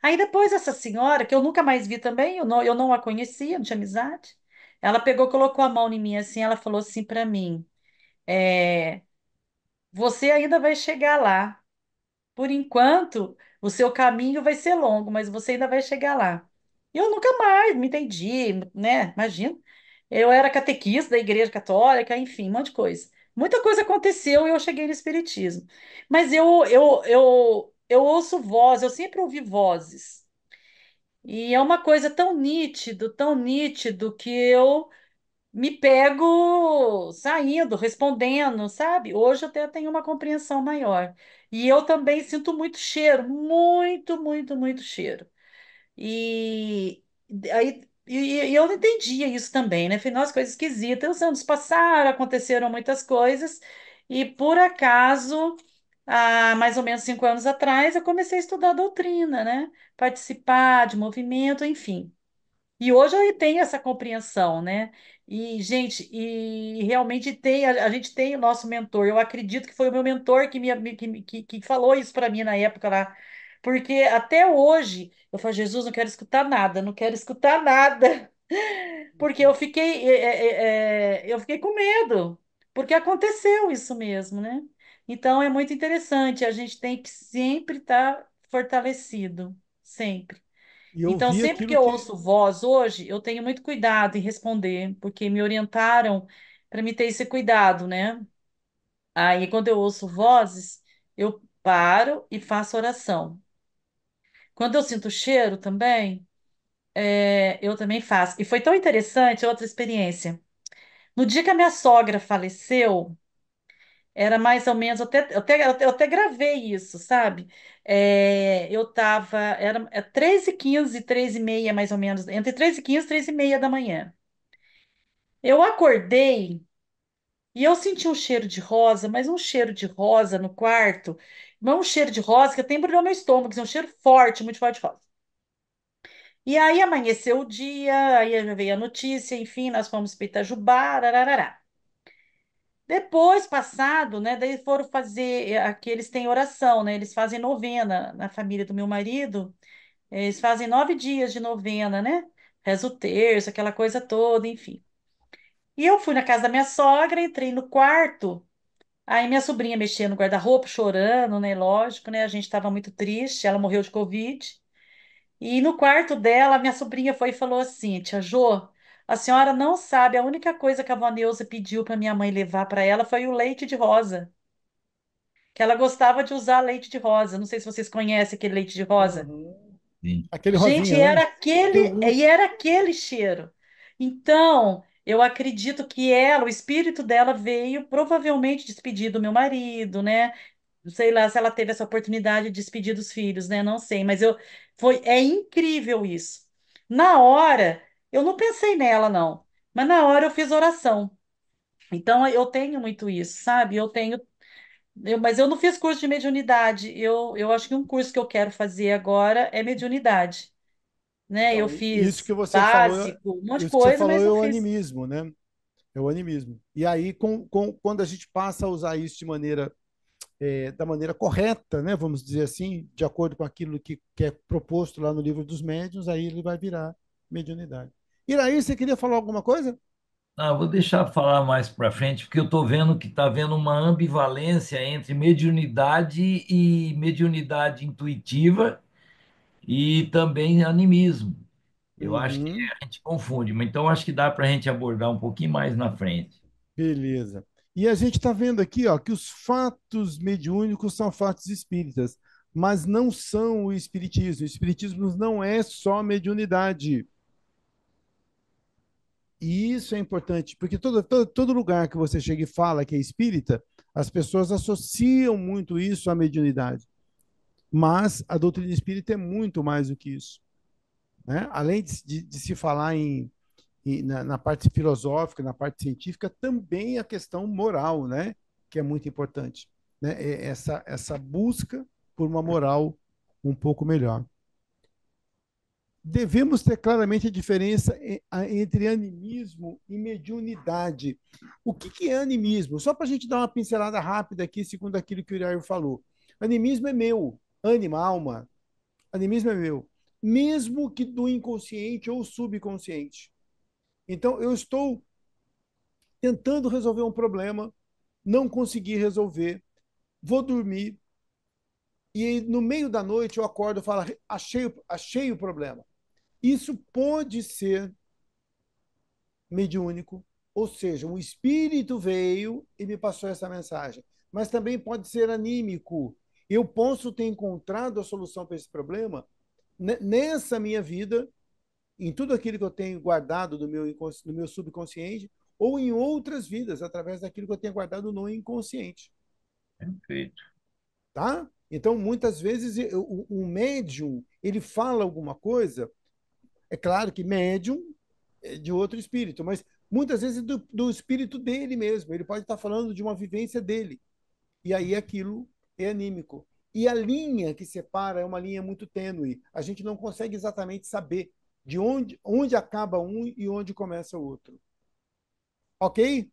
Aí depois essa senhora, que eu nunca mais vi também, eu não a conhecia, não tinha amizade, ela pegou, colocou a mão em mim assim, ela falou assim para mim, é, você ainda vai chegar lá. Por enquanto, o seu caminho vai ser longo, mas você ainda vai chegar lá. E eu nunca mais me entendi, né? Imagina. Eu era catequista da Igreja Católica, enfim, um monte de coisa. Muita coisa aconteceu e eu cheguei no Espiritismo. Mas eu ouço voz, eu sempre ouvi vozes. E é uma coisa tão nítido, que eu me pego saindo, respondendo, sabe? Hoje eu até tenho uma compreensão maior. E eu também sinto muito cheiro, muito cheiro. E e eu não entendia isso também, né? Falei, nossa, coisa esquisita. Os anos passaram, aconteceram muitas coisas, e por acaso, há mais ou menos 5 anos atrás, eu comecei a estudar doutrina, né? Participar de movimento, enfim. E hoje eu tenho essa compreensão, né? E, gente, e realmente a gente tem o nosso mentor. Eu acredito que foi o meu mentor que falou isso para mim na época lá. Porque até hoje eu falo, Jesus, não quero escutar nada, não quero escutar nada. Porque eu fiquei com medo, porque aconteceu isso mesmo, né? Então é muito interessante, a gente tem que sempre estar fortalecido, sempre. E eu Então, vi sempre que aquilo eu que. ouço voz hoje, eu tenho muito cuidado em responder, porque me orientaram para me ter esse cuidado, né? Aí, quando eu ouço vozes, eu paro e faço oração. Quando eu sinto cheiro também, eu também faço. E foi tão interessante outra experiência. No dia que a minha sogra faleceu, era mais ou menos, eu até gravei isso, sabe? Eu tava, era 13h15, 13h30, mais ou menos, entre 13h15 e 13h30 da manhã. Eu acordei e eu senti um cheiro de rosa, mas um cheiro de rosa no quarto, não um cheiro de rosa que até embrulhou meu estômago, assim, um cheiro forte, muito forte de rosa. E aí amanheceu o dia, aí já veio a notícia, enfim, nós fomos para Itajubá, ararará. Depois, passado, né, daí foram fazer, aqui eles têm oração, né, eles fazem novena na família do meu marido, eles fazem 9 dias de novena, né, reza o terço, aquela coisa toda, enfim. E eu fui na casa da minha sogra, entrei no quarto, aí minha sobrinha mexia no guarda-roupa, chorando, né, lógico, né, a gente estava muito triste, ela morreu de Covid, e no quarto dela, minha sobrinha foi e falou assim, tia Jô, a senhora não sabe, a única coisa que a Vaneusa pediu para minha mãe levar para ela foi o leite de rosa, que ela gostava de usar leite de rosa. Não sei se vocês conhecem aquele leite de rosa. Uhum. Sim. Aquele Gente, rosinha, né? era aquele cheiro. Então, eu acredito que ela, o espírito dela veio provavelmente despedir do meu marido, né? Não sei lá se ela teve essa oportunidade de despedir dos filhos, né? Não sei, mas é incrível isso. Na hora, eu não pensei nela, não, mas na hora eu fiz oração. Então eu tenho muito isso, sabe? Mas eu não fiz curso de mediunidade. Eu acho que um curso que eu quero fazer agora é mediunidade, né? Eu Então, isso que fiz você falou, básico, um monte de isso que você coisa, falou mas é não o fiz. animismo, né? É o animismo. E aí, quando a gente passa a usar isso de maneira, da maneira correta, né? Vamos dizer assim, de acordo com aquilo que é proposto lá no livro dos médiuns, aí ele vai virar mediunidade. Iraí, você queria falar alguma coisa? Ah, vou deixar falar mais para frente, porque eu estou vendo que está havendo uma ambivalência entre mediunidade e mediunidade intuitiva e também animismo. Eu acho que Uhum, a gente confunde, mas então acho que dá para a gente abordar um pouquinho mais na frente. beleza. E a gente está vendo aqui, ó, que os fatos mediúnicos são fatos espíritas, mas não são o espiritismo. O espiritismo não é só mediunidade. E isso é importante, porque todo lugar que você chega e fala que é espírita, as pessoas associam muito isso à mediunidade. Mas a doutrina espírita é muito mais do que isso. Né? Além de se falar na parte filosófica, na parte científica, também a questão moral, né? Que é muito importante. Né? Essa busca por uma moral um pouco melhor. Devemos ter claramente a diferença entre animismo e mediunidade. O que é animismo? Só para a gente dar uma pincelada rápida aqui, segundo aquilo que o Irair falou. Animismo é meu, anima, alma. Animismo é meu, mesmo que do inconsciente ou subconsciente. Então, eu estou tentando resolver um problema, não consegui resolver, vou dormir, e no meio da noite eu acordo e falo, achei o problema. Isso pode ser mediúnico, ou seja, um espírito veio e me passou essa mensagem, mas também pode ser anímico. Eu posso ter encontrado a solução para esse problema nessa minha vida, em tudo aquilo que eu tenho guardado no meu subconsciente, ou em outras vidas, através daquilo que eu tenho guardado no inconsciente. Perfeito. Tá? Então, muitas vezes, o médium, ele fala alguma coisa, é claro que médium é de outro espírito, mas muitas vezes do espírito dele mesmo. Ele pode estar falando de uma vivência dele. E aí aquilo é anímico. E a linha que separa é uma linha muito tênue. A gente não consegue exatamente saber de onde acaba um e onde começa o outro. Ok?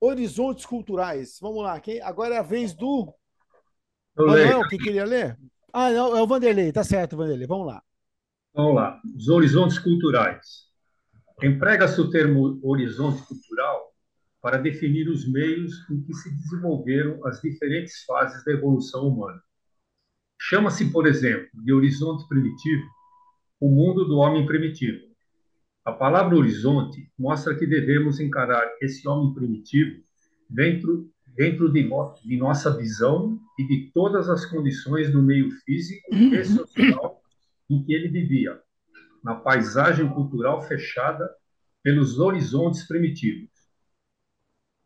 Horizontes culturais. Vamos lá. Agora é a vez do Eu leio. Manuel, que queria ler? Ah, não, é o Vanderlei. Tá certo, Vanderlei. Vamos lá. Vamos lá. Os horizontes culturais. Emprega-se o termo horizonte cultural para definir os meios em que se desenvolveram as diferentes fases da evolução humana. Chama-se, por exemplo, de horizonte primitivo o mundo do homem primitivo. A palavra horizonte mostra que devemos encarar esse homem primitivo dentro de nossa visão e de todas as condições do meio físico e social em que ele vivia, na paisagem cultural fechada pelos horizontes primitivos.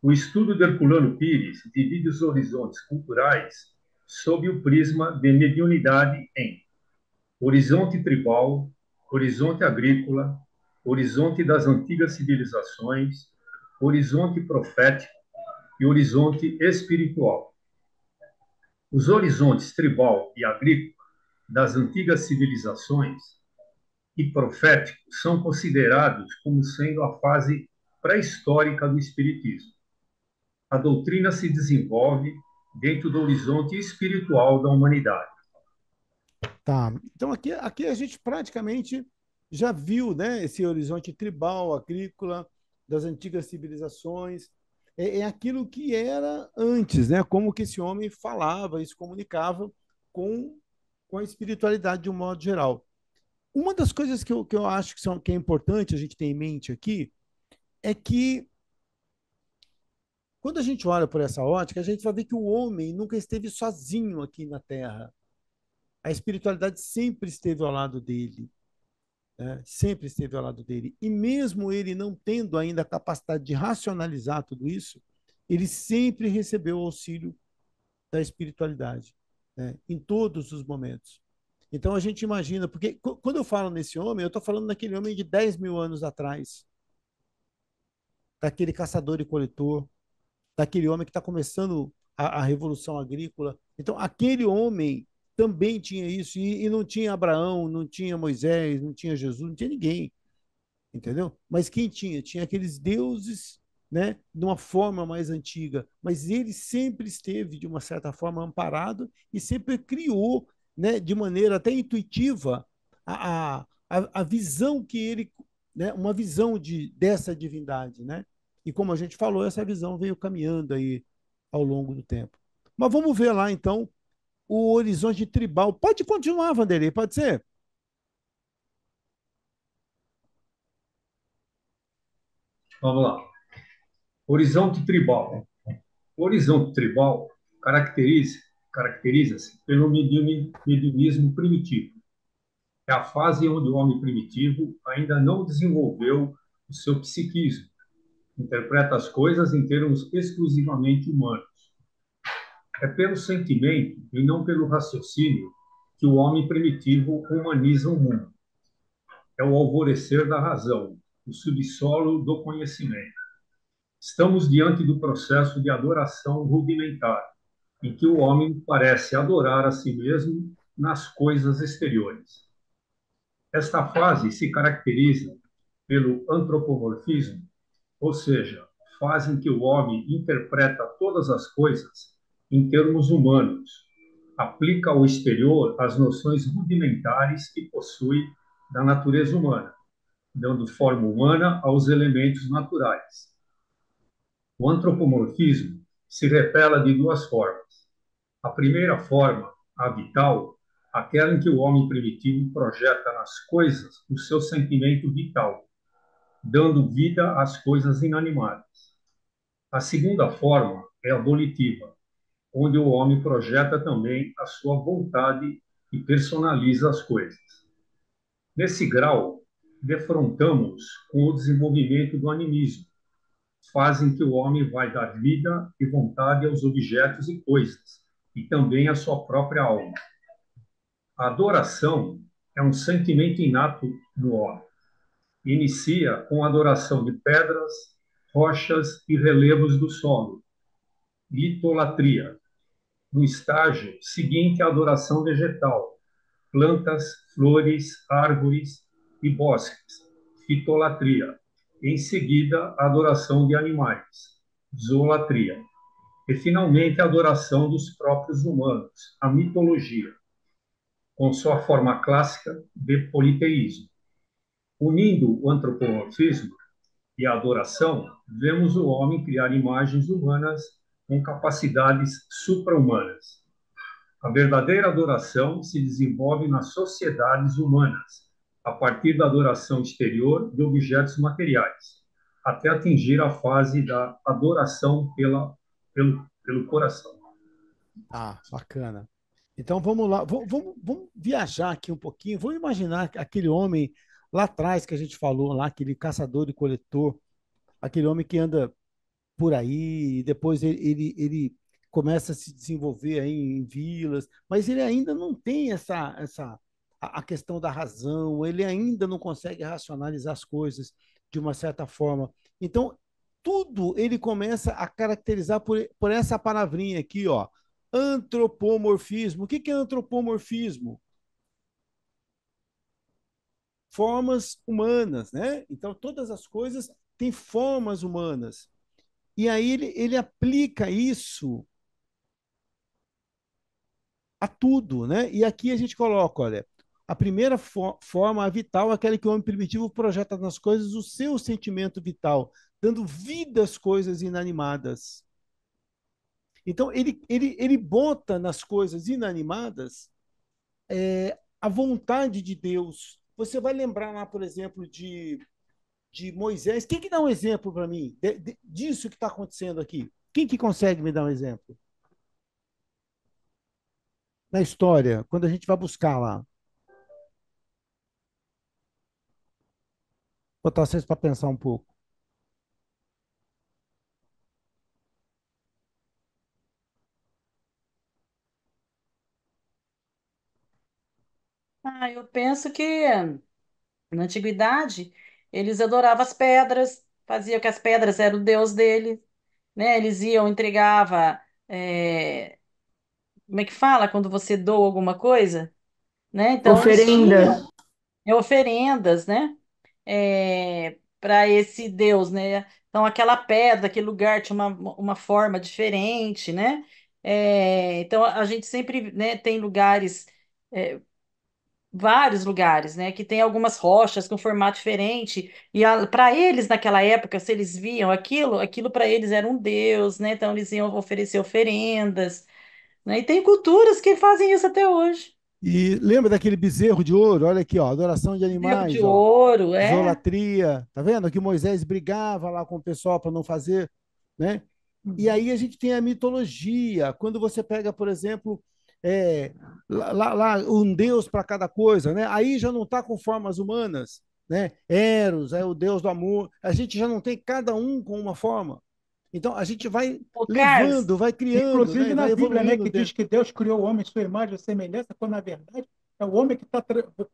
O estudo de Herculano Pires divide os horizontes culturais sob o prisma de mediunidade em horizonte tribal, horizonte agrícola, horizonte das antigas civilizações, horizonte profético e horizonte espiritual. Os horizontes tribal e agrícola das antigas civilizações e proféticos são considerados como sendo a fase pré-histórica do espiritismo. A doutrina se desenvolve dentro do horizonte espiritual da humanidade. Tá. Então aqui a gente praticamente já viu, né, esse horizonte tribal, agrícola, das antigas civilizações. É aquilo que era antes, né? Como que esse homem falava e se comunicava com, com a espiritualidade de um modo geral. Uma das coisas que eu acho que é importante a gente ter em mente aqui é que quando a gente olha por essa ótica, a gente vai ver que o homem nunca esteve sozinho aqui na Terra. A espiritualidade sempre esteve ao lado dele, né? Sempre esteve ao lado dele. E mesmo ele não tendo ainda a capacidade de racionalizar tudo isso, ele sempre recebeu o auxílio da espiritualidade. né? Em todos os momentos. Então a gente imagina, porque quando eu falo nesse homem, eu estou falando daquele homem de 10 mil anos atrás, daquele caçador e coletor, daquele homem que está começando a revolução agrícola. Então, aquele homem também tinha isso, e não tinha Abraão, não tinha Moisés, não tinha Jesus, não tinha ninguém, entendeu? Mas quem tinha? Tinha aqueles deuses, né, de uma forma mais antiga, mas ele sempre esteve, de uma certa forma, amparado e sempre criou, né, de maneira até intuitiva, a visão que ele, né, uma visão dessa divindade, né? E como a gente falou, essa visão veio caminhando aí ao longo do tempo. Mas vamos ver lá, então, o horizonte tribal. Pode continuar, Vanderlei, pode ser? Vamos lá. Horizonte tribal. O horizonte tribal caracteriza-se pelo mediunismo primitivo. É a fase onde o homem primitivo ainda não desenvolveu o seu psiquismo, interpreta as coisas em termos exclusivamente humanos. É pelo sentimento e não pelo raciocínio que o homem primitivo humaniza o mundo. É o alvorecer da razão, o subsolo do conhecimento. Estamos diante do processo de adoração rudimentar, em que o homem parece adorar a si mesmo nas coisas exteriores. Esta fase se caracteriza pelo antropomorfismo, ou seja, fase em que o homem interpreta todas as coisas em termos humanos, aplica ao exterior as noções rudimentares que possui da natureza humana, dando forma humana aos elementos naturais. O antropomorfismo se revela de duas formas. A primeira forma, a vital, aquela em que o homem primitivo projeta nas coisas o seu sentimento vital, dando vida às coisas inanimadas. A segunda forma é a volitiva, onde o homem projeta também a sua vontade e personaliza as coisas. Nesse grau, defrontamos com o desenvolvimento do animismo, fase em que o homem vai dar vida e vontade aos objetos e coisas, e também à sua própria alma. A adoração é um sentimento inato no homem. Inicia com a adoração de pedras, rochas e relevos do solo, litolatria. No estágio seguinte à adoração vegetal, plantas, flores, árvores e bosques, fitolatria. Em seguida, a adoração de animais, zoolatria. E, finalmente, a adoração dos próprios humanos, a mitologia, com sua forma clássica de politeísmo. Unindo o antropomorfismo e a adoração, vemos o homem criar imagens humanas com capacidades supra-humanas. A verdadeira adoração se desenvolve nas sociedades humanas, a partir da adoração exterior de objetos materiais, até atingir a fase da adoração pelo coração. Ah, bacana. Então vamos lá, vamos viajar aqui um pouquinho. Vamos imaginar aquele homem lá atrás que a gente falou, lá, aquele caçador e coletor, aquele homem que anda por aí, e depois ele começa a se desenvolver aí em vilas, mas ele ainda não tem a questão da razão, ele ainda não consegue racionalizar as coisas de uma certa forma. Então, tudo ele começa a caracterizar por essa palavrinha aqui, ó, antropomorfismo. O que que é antropomorfismo? Formas humanas, né? Então, todas as coisas têm formas humanas. E aí ele aplica isso a tudo, né? E aqui a gente coloca, olha, a primeira forma, a vital, é aquela que o homem primitivo projeta nas coisas o seu sentimento vital, dando vida às coisas inanimadas. Então, ele bota nas coisas inanimadas a vontade de Deus. Você vai lembrar lá, por exemplo, de Moisés. Quem que dá um exemplo para mim disso que está acontecendo aqui? Quem que consegue me dar um exemplo? Na história, quando a gente vai buscar lá. Botar vocês para pensar um pouco. penso que na antiguidade eles adoravam as pedras, faziam que as pedras eram o deus deles, né? Eles iam, entregava, como é que fala quando você doa alguma coisa, né? Então eles Oferenda. tinham oferendas, né? Para esse deus, né? Então aquela pedra, aquele lugar tinha uma forma diferente, né? Então a gente sempre, né, tem lugares, é, vários lugares, né, que tem algumas rochas com formato diferente, e para eles naquela época, se eles viam aquilo, aquilo para eles era um deus, né? Então eles iam oferecer oferendas, né? E tem culturas que fazem isso até hoje. E lembra daquele bezerro de ouro? Olha aqui, ó, adoração de Bezerro de animais, ó, ouro, é. idolatria. Tá vendo que Moisés brigava lá com o pessoal para não fazer, né? E Uhum. aí a gente tem a mitologia. Quando você pega, por exemplo, lá um deus para cada coisa, né? Aí já não está com formas humanas, né? Eros é o deus do amor. A gente já não tem cada um com uma forma. Então a gente vai Ô, Carlos, levando, vai criando, né? Inclusive E na vai Bíblia, né, evoluindo que diz dentro. que Deus criou o homem em sua imagem e semelhança, quando na verdade é o homem que está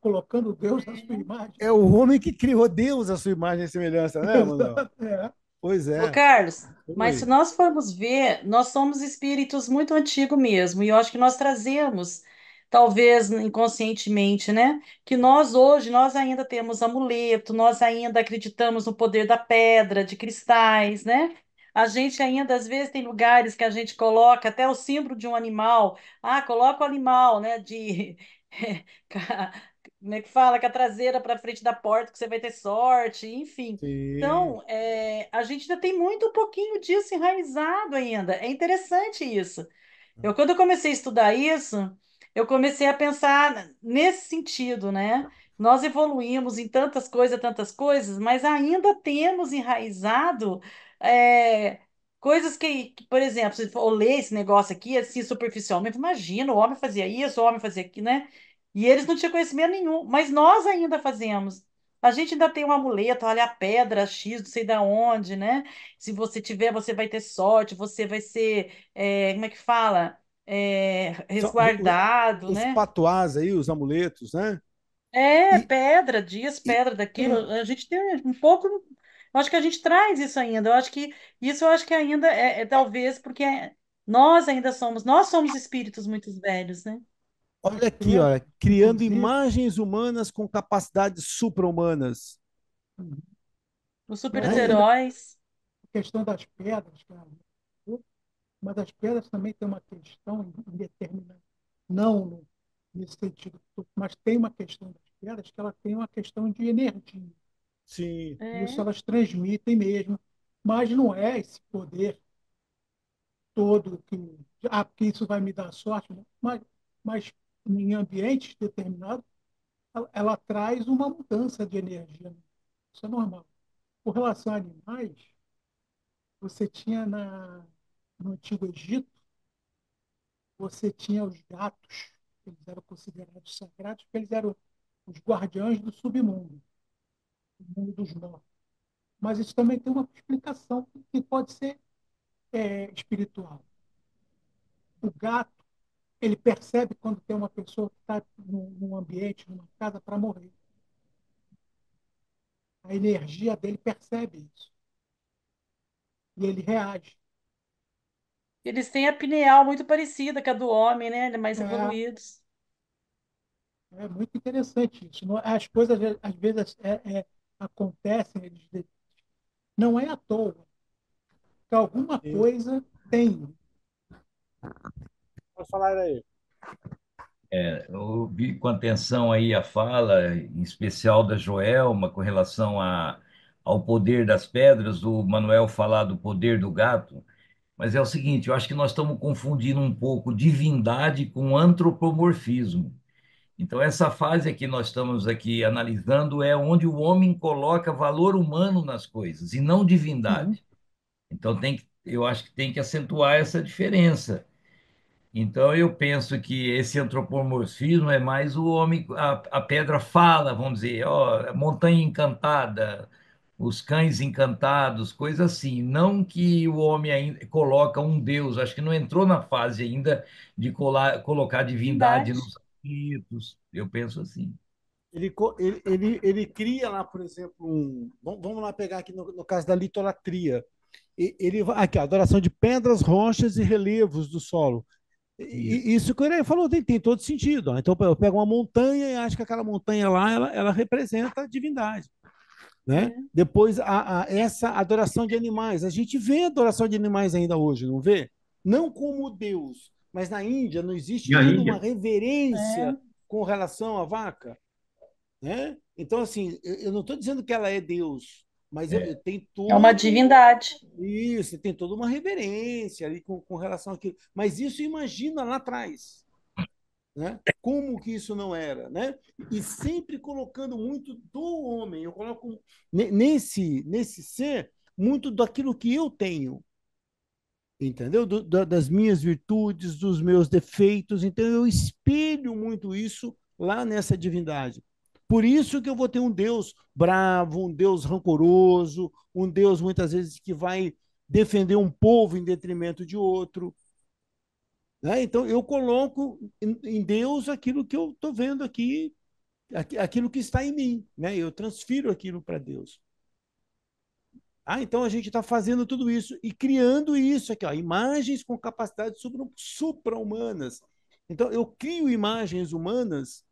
colocando Deus na sua imagem. É o homem que criou Deus à sua imagem e semelhança, né, Manuel? Exato, é. Pois ô, é. Carlos, mas se Oi. nós formos ver, nós somos espíritos muito antigos mesmo, e eu acho que nós trazemos, talvez inconscientemente, né? Que nós hoje, nós ainda temos amuleto, nós ainda acreditamos no poder da pedra, de cristais, né? A gente ainda, às vezes, tem lugares que a gente coloca até o símbolo de um animal. Ah, coloca o animal, né? De. Como é que fala? Com a traseira para frente da porta, que você vai ter sorte, enfim. Sim. Então, a gente ainda tem muito um pouquinho disso enraizado ainda. É interessante isso. Quando eu comecei a estudar isso, eu comecei a pensar nesse sentido, né? Nós evoluímos em tantas coisas, mas ainda temos enraizado é, coisas por exemplo, se for ler esse negócio aqui, assim, superficialmente, imagina, o homem fazia isso, o homem fazia aquilo, né? E eles não tinham conhecimento nenhum, mas nós ainda fazemos. A gente ainda tem um amuleto, olha a pedra X, não sei da onde, né? Se você tiver, você vai ter sorte, você vai ser, como é que fala? São Resguardado, os né? patuás aí, os amuletos, né? E, Pedra disso, e- pedra daquilo. A gente tem um pouco. Eu acho que a gente traz isso ainda. Eu acho que isso eu acho que ainda talvez porque nós somos espíritos muito velhos, né? olha aqui, É, olha, criando inclusive, imagens humanas com capacidades supra-humanas, Os né? inclusive super-heróis. a questão das pedras, cara, mas das pedras também tem uma questão indeterminada, não nesse sentido, mas tem uma questão das pedras que ela tem uma questão de energia. Sim. Isso É. elas transmitem mesmo, mas não é esse poder todo porque isso vai me dar sorte, né? Mas em ambientes determinados, ela traz uma mudança de energia, né? Isso é normal. Com relação a animais, você tinha no Antigo Egito, você tinha os gatos, eles eram considerados sagrados, porque eles eram os guardiães do submundo, do mundo dos mortos. Mas isso também tem uma explicação que pode ser espiritual. O gato, ele percebe quando tem uma pessoa que está num ambiente, numa casa, para morrer. A energia dele percebe isso. E ele reage. Eles têm a pineal muito parecida com a do homem, né? Eles mais É, evoluídos. é muito interessante isso. As coisas, às vezes, acontecem, não é à toa, que alguma Sim. coisa tem. Pode falar aí. Eu ouvi com atenção aí a fala, em especial da Joelma, com relação ao poder das pedras, o Manuel falar do poder do gato. Mas é o seguinte, eu acho que nós estamos confundindo um pouco divindade com antropomorfismo. Então, essa fase que nós estamos aqui analisando é onde o homem coloca valor humano nas coisas e não Uhum. divindade. Então, eu acho que tem que acentuar essa diferença. Então, eu penso que esse antropomorfismo é mais o homem, a pedra fala, vamos dizer, ó, a montanha encantada, os cães encantados, coisa assim. Não que o homem ainda coloca um Deus, acho que não entrou na fase ainda de colocar divindade Verdade. nos ritos. Eu penso assim. Ele cria lá, por exemplo, vamos lá pegar aqui no caso da litolatria. Aqui, ó, adoração de pedras, rochas e relevos do solo. Isso. Isso que o Irene falou tem todo sentido. Ó. Então, eu pego uma montanha e acho que aquela montanha lá, ela representa a divindade. Né? É. Depois, essa adoração de animais. A gente vê adoração de animais ainda hoje, não vê? Não como Deus, mas na Índia não existe E a toda uma Índia? reverência É. com relação à vaca. Né? Então, assim, eu não estou dizendo que ela é Deus, mas eu É. tenho É uma todo divindade. isso, tem toda uma reverência ali com relação àquilo. Mas isso imagina lá atrás, né? Como que isso não era, né? E sempre colocando muito do homem. Eu coloco nesse ser muito daquilo que eu tenho, entendeu? Das minhas virtudes, dos meus defeitos. Então eu espelho muito isso lá nessa divindade. Por isso que eu vou ter um Deus bravo, um Deus rancoroso, um Deus muitas vezes que vai defender um povo em detrimento de outro. Né? Então eu coloco em Deus aquilo que eu estou vendo aqui, aquilo que está em mim. Né? Eu transfiro aquilo para Deus. Então a gente está fazendo tudo isso e criando isso aqui, ó, imagens com capacidades supra-humanas. Então eu crio imagens humanas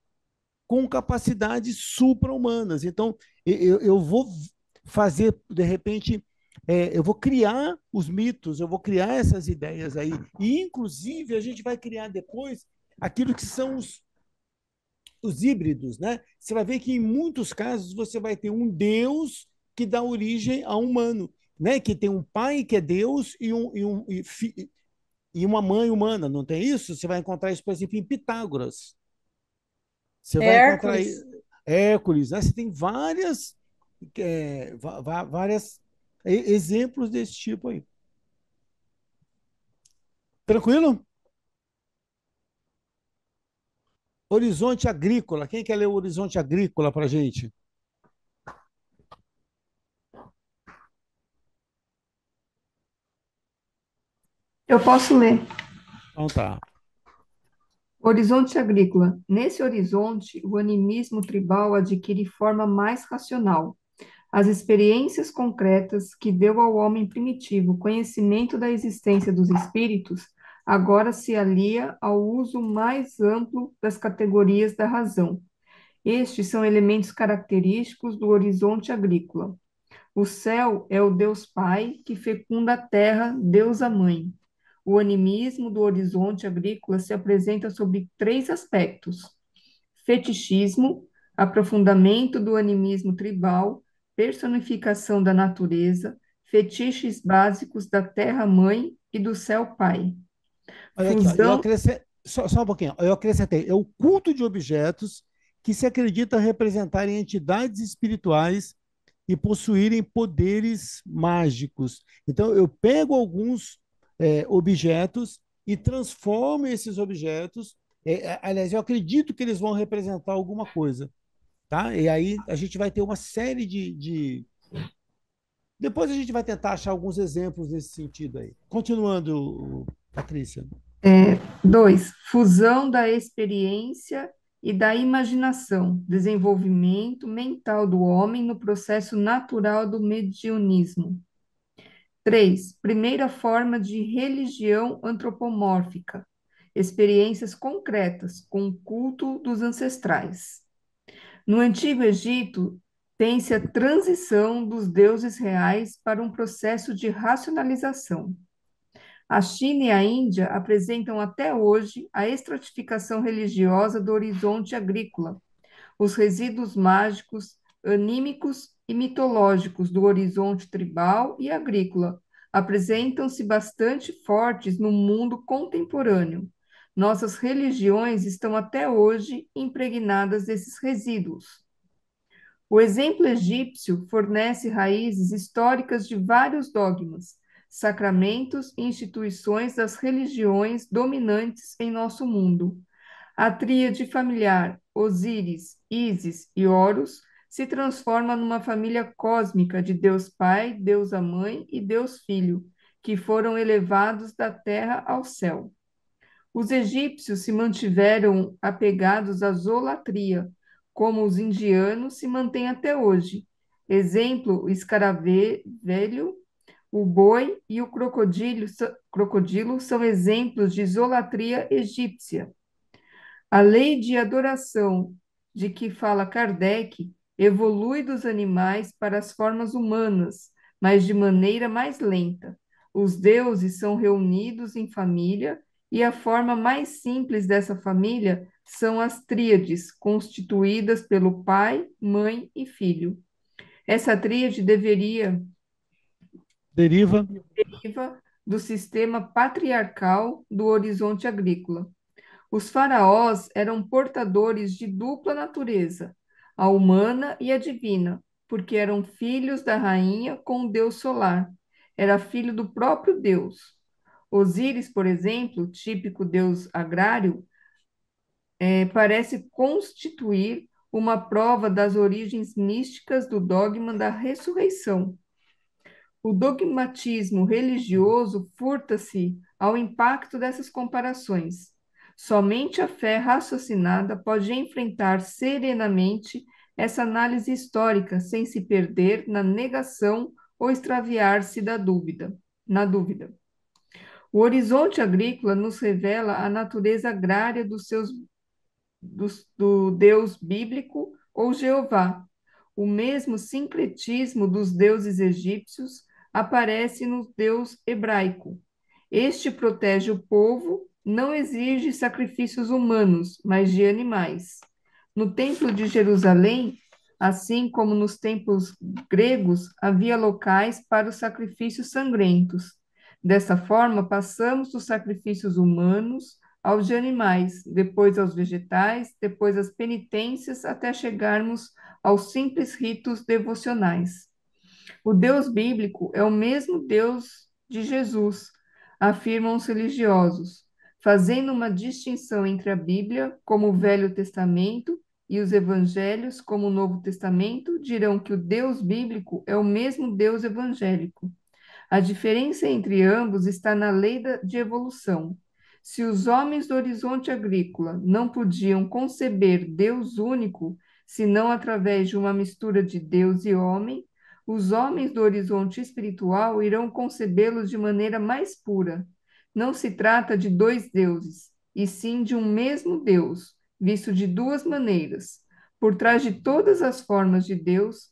com capacidades supra-humanas. Então eu vou fazer, de repente, eu vou criar os mitos, eu vou criar essas ideias aí. E, inclusive, a gente vai criar depois aquilo que são os híbridos, né? Você vai ver que em muitos casos você vai ter um Deus que dá origem a um humano, né? Que tem um pai que é Deus e uma mãe humana, não tem isso? Você vai encontrar isso, por exemplo, em Pitágoras. Você vai encontrar Hércules. Hércules, né? Você tem várias exemplos desse tipo aí. Tranquilo? Horizonte agrícola. Quem quer ler o Horizonte agrícola para gente? Eu posso ler. Então tá. Horizonte agrícola. Nesse horizonte, o animismo tribal adquire forma mais racional. As experiências concretas que deu ao homem primitivo conhecimento da existência dos espíritos agora se alia ao uso mais amplo das categorias da razão. Estes são elementos característicos do horizonte agrícola. O céu é o Deus Pai que fecunda a terra, Deus a Mãe. O animismo do horizonte agrícola se apresenta sob três aspectos: fetichismo, aprofundamento do animismo tribal, personificação da natureza, fetiches básicos da terra-mãe e do céu-pai. Olha aqui, ó, eu Fusão. acrescentei, só um pouquinho, eu acrescentei, é o culto de objetos que se acredita representarem entidades espirituais e possuírem poderes mágicos. Então, eu pego alguns objetos e transformo esses objetos. Aliás, eu acredito que eles vão representar alguma coisa, tá? E aí a gente vai ter uma série Depois a gente vai tentar achar alguns exemplos nesse sentido aí. Continuando, Patrícia. 2. Fusão da experiência e da imaginação, desenvolvimento mental do homem no processo natural do mediunismo. 3. Primeira forma de religião antropomórfica, experiências concretas com o culto dos ancestrais. No Antigo Egito, tem-se a transição dos deuses reais para um processo de racionalização. A China e a Índia apresentam até hoje a estratificação religiosa do horizonte agrícola, os resíduos mágicos, anímicos e mitológicos do horizonte tribal e agrícola apresentam-se bastante fortes no mundo contemporâneo. Nossas religiões estão até hoje impregnadas desses resíduos. O exemplo egípcio fornece raízes históricas de vários dogmas, sacramentos e instituições das religiões dominantes em nosso mundo. A tríade familiar Osíris, Ísis e Horus se transforma numa família cósmica de Deus Pai, Deus a Mãe e Deus Filho, que foram elevados da terra ao céu. Os egípcios se mantiveram apegados à zolatria, como os indianos, se mantém até hoje. Exemplo, o escaravelho, o boi e o crocodilo são exemplos de idolatria egípcia. A lei de adoração de que fala Kardec evolui dos animais para as formas humanas, mas de maneira mais lenta. Os deuses são reunidos em família e a forma mais simples dessa família são as tríades, constituídas pelo pai, mãe e filho. Essa tríade Deriva. deriva do sistema patriarcal do horizonte agrícola. Os faraós eram portadores de dupla natureza, a humana e a divina, porque eram filhos da rainha com o deus solar. Era filho do próprio Deus. Osíris, por exemplo, típico deus agrário, parece constituir uma prova das origens místicas do dogma da ressurreição. O dogmatismo religioso furta-se ao impacto dessas comparações. Somente a fé raciocinada pode enfrentar serenamente essa análise histórica sem se perder na negação ou extraviar-se na dúvida. O horizonte agrícola nos revela a natureza agrária do Deus bíblico ou Jeová. O mesmo sincretismo dos deuses egípcios aparece no Deus hebraico. Este protege o povo, não exige sacrifícios humanos, mas de animais. No Templo de Jerusalém, assim como nos templos gregos, havia locais para os sacrifícios sangrentos. Dessa forma, passamos dos sacrifícios humanos aos de animais, depois aos vegetais, depois às penitências, até chegarmos aos simples ritos devocionais. O Deus bíblico é o mesmo Deus de Jesus, afirmam os religiosos, fazendo uma distinção entre a Bíblia, como o Velho Testamento, e os Evangelhos, como o Novo Testamento, dirão que o Deus bíblico é o mesmo Deus evangélico. A diferença entre ambos está na lei de evolução. Se os homens do horizonte agrícola não podiam conceber Deus único, senão através de uma mistura de Deus e homem, os homens do horizonte espiritual irão concebê-los de maneira mais pura. Não se trata de dois deuses, e sim de um mesmo Deus, visto de duas maneiras. Por trás de todas as formas de Deus,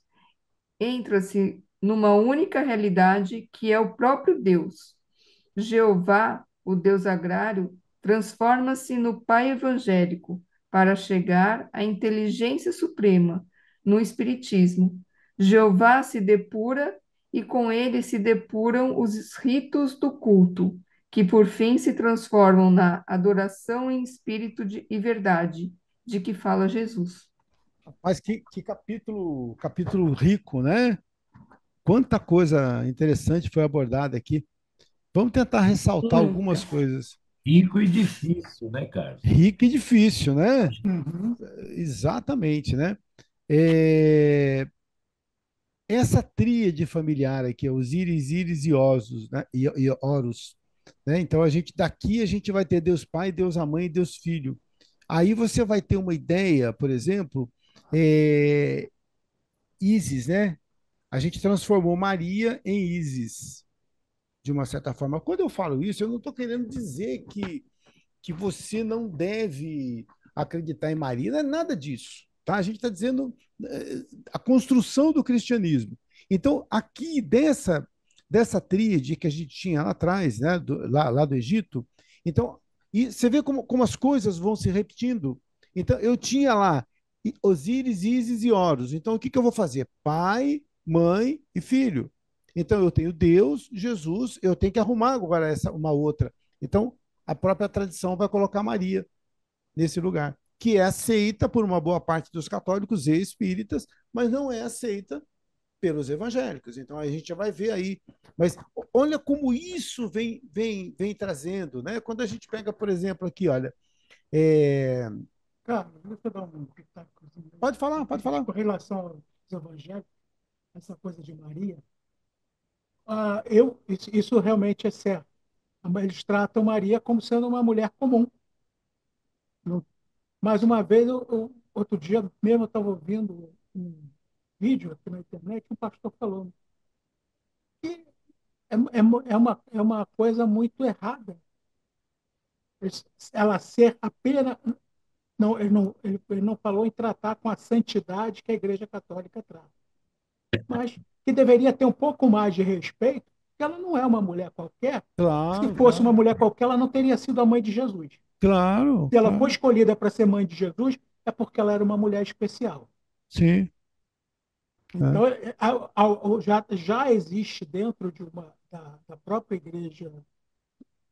entra-se numa única realidade que é o próprio Deus. Jeová, o Deus agrário, transforma-se no Pai evangélico para chegar à inteligência suprema, no Espiritismo. Jeová se depura e com ele se depuram os ritos do culto, que por fim se transformam na adoração em espírito e verdade, de que fala Jesus. Mas que capítulo rico, né? Quanta coisa interessante foi abordada aqui. Vamos tentar ressaltar algumas coisas. Rico e difícil, né, Carlos? Rico e difícil, né? Uhum. Exatamente, né? É, essa tríade familiar aqui, Osíris, Íris e Osos, né? E Horus, né? Então a gente vai ter Deus Pai, Deus a Mãe e Deus Filho. Aí você vai ter uma ideia, por exemplo, Ísis, né? A gente transformou Maria em Ísis, de uma certa forma. Quando eu falo isso, eu não estou querendo dizer que você não deve acreditar em Maria, não é nada disso, tá? A gente está dizendo a construção do cristianismo. Então, aqui dessa tríade que a gente tinha lá atrás, né, lá do Egito, então, e você vê como as coisas vão se repetindo. Então, eu tinha lá Osíris, Ísis e Horus. Então, o que eu vou fazer? Pai, mãe e filho. Então, eu tenho Deus, Jesus, eu tenho que arrumar agora uma outra. Então, a própria tradição vai colocar Maria nesse lugar, que é aceita por uma boa parte dos católicos e espíritas, mas não é aceita pelos evangélicos. Então a gente já vai ver aí. Mas olha como isso vem trazendo, né? Quando a gente pega, por exemplo, aqui, olha. Cara, deixa eu dar um pitaco. Pode falar, pode falar. Com relação aos evangélicos, essa coisa de Maria, isso realmente é certo. Eles tratam Maria como sendo uma mulher comum. Mais uma vez, outro dia mesmo eu estava ouvindo um vídeo aqui na internet, um pastor falando que é uma coisa muito errada ela ser apenas. Não, ele não falou em tratar com a santidade que a Igreja Católica trata, mas que deveria ter um pouco mais de respeito, porque ela não é uma mulher qualquer. Se Claro, fosse uma claro, mulher qualquer, ela não teria sido a mãe de Jesus. claro, Se ela foi claro. escolhida para ser mãe de Jesus, é porque ela era uma mulher especial. Sim. É. Então, já existe dentro da própria igreja,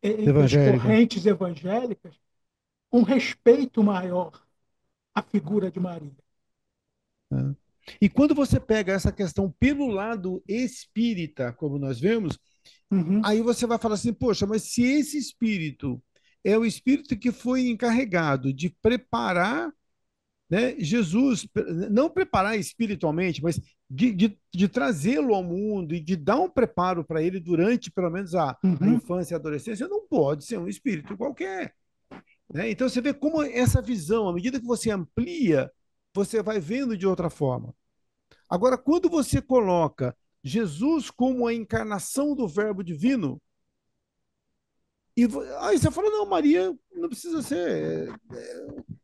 entre as Evangélica. correntes evangélicas, um respeito maior à figura de Maria. É. E quando você pega essa questão pelo lado espírita, como nós vemos, Uhum, aí você vai falar assim, poxa, mas se esse espírito é o espírito que foi encarregado de preparar, né, Jesus, não preparar espiritualmente, mas de trazê-lo ao mundo e de dar um preparo para ele durante, pelo menos, a uhum, infância e a adolescência, não pode ser um espírito qualquer. Né? Então você vê como essa visão, à medida que você amplia, você vai vendo de outra forma. Agora, quando você coloca Jesus como a encarnação do Verbo divino, aí você fala, não, Maria não precisa ser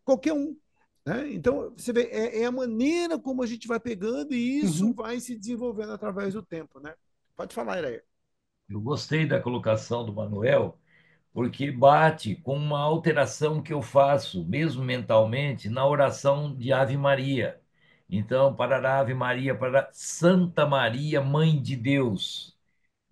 qualquer um. Né? Então, você vê, é a maneira como a gente vai pegando e isso uhum. vai se desenvolvendo através do tempo. Né? Pode falar, Iraia. Eu gostei da colocação do Manuel, porque bate com uma alteração que eu faço, mesmo mentalmente, na oração de Ave Maria. Então, para Ave Maria, para Santa Maria, Mãe de Deus.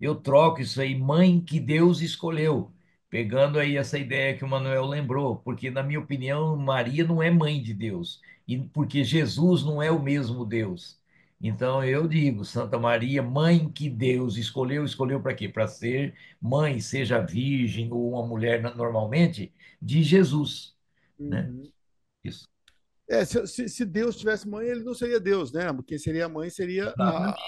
Eu troco isso aí, mãe que Deus escolheu, pegando aí essa ideia que o Manuel lembrou, porque, na minha opinião, Maria não é mãe de Deus, e porque Jesus não é o mesmo Deus. Então, eu digo, Santa Maria, mãe que Deus escolheu, escolheu para quê? Para ser mãe, seja virgem ou uma mulher normalmente, de Jesus, né? Uhum. Isso. Se Deus tivesse mãe, ele não seria Deus, né? Quem seria a mãe seria Exatamente.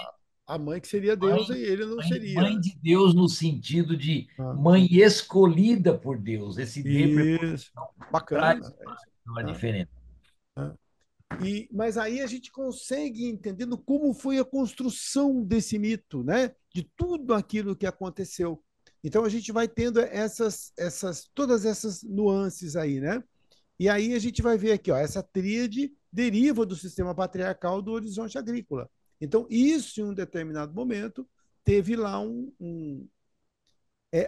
a mãe que seria Deus e Mãe, ele não seria, mãe né? de Deus no sentido de Ah, mãe escolhida por Deus, esse de isso. traz Bacana. É isso. uma Ah, diferença. ah. Mas aí a gente consegue entendendo como foi a construção desse mito, né? De tudo aquilo que aconteceu. Então a gente vai tendo todas essas nuances aí, né? E aí a gente vai ver aqui, ó, essa tríade deriva do sistema patriarcal do horizonte agrícola. Então, isso, em um determinado momento, teve lá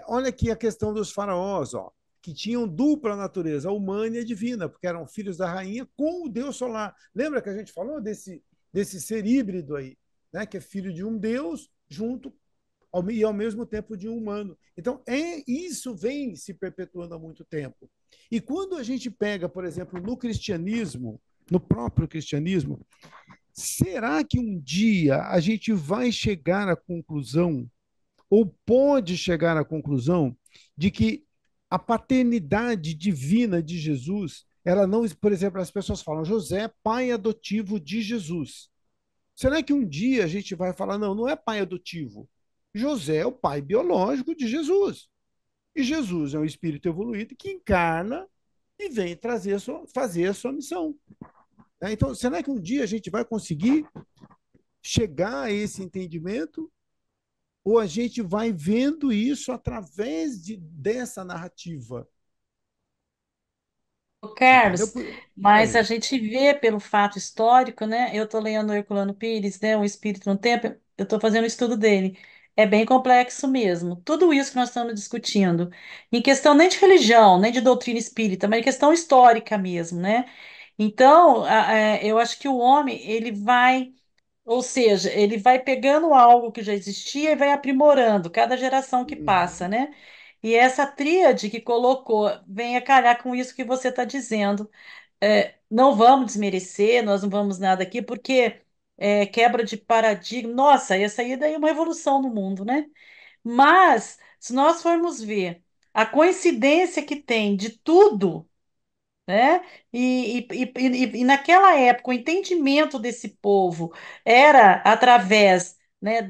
olha aqui a questão dos faraós, ó, que tinham dupla natureza, humana e divina, porque eram filhos da rainha com o deus solar. Lembra que a gente falou desse ser híbrido aí, né, que é filho de um deus junto e ao mesmo tempo de um humano. Então, isso vem se perpetuando há muito tempo. E quando a gente pega, por exemplo, no cristianismo, no próprio cristianismo, será que um dia a gente vai chegar à conclusão, ou pode chegar à conclusão, de que a paternidade divina de Jesus, ela não, por exemplo, as pessoas falam, José é pai adotivo de Jesus. Será que um dia a gente vai falar, não, não é pai adotivo? José é o pai biológico de Jesus. E Jesus é um espírito evoluído que encarna e vem fazer a sua missão. Então, será que um dia a gente vai conseguir chegar a esse entendimento? Ou a gente vai vendo isso através dessa narrativa? Ô, Entendeu? Carlos, Fala mas a aí. gente vê pelo fato histórico, né? Eu estou lendo Herculano Pires, né? O Espírito no Tempo, eu estou fazendo o estudo dele. É bem complexo mesmo. Tudo isso que nós estamos discutindo, em questão nem de religião, nem de doutrina espírita, mas em questão histórica mesmo, né? Então, eu acho que o homem, ele vai, ou seja, ele vai pegando algo que já existia e vai aprimorando cada geração que passa, Uhum, né? E essa tríade que colocou vem a calhar com isso que você está dizendo. Não vamos desmerecer, nós não vamos nada aqui, porque quebra de paradigma. Nossa, essa aí daí é uma revolução no mundo, né? Mas, se nós formos ver a coincidência que tem de tudo, né? E naquela época, o entendimento desse povo era através, né,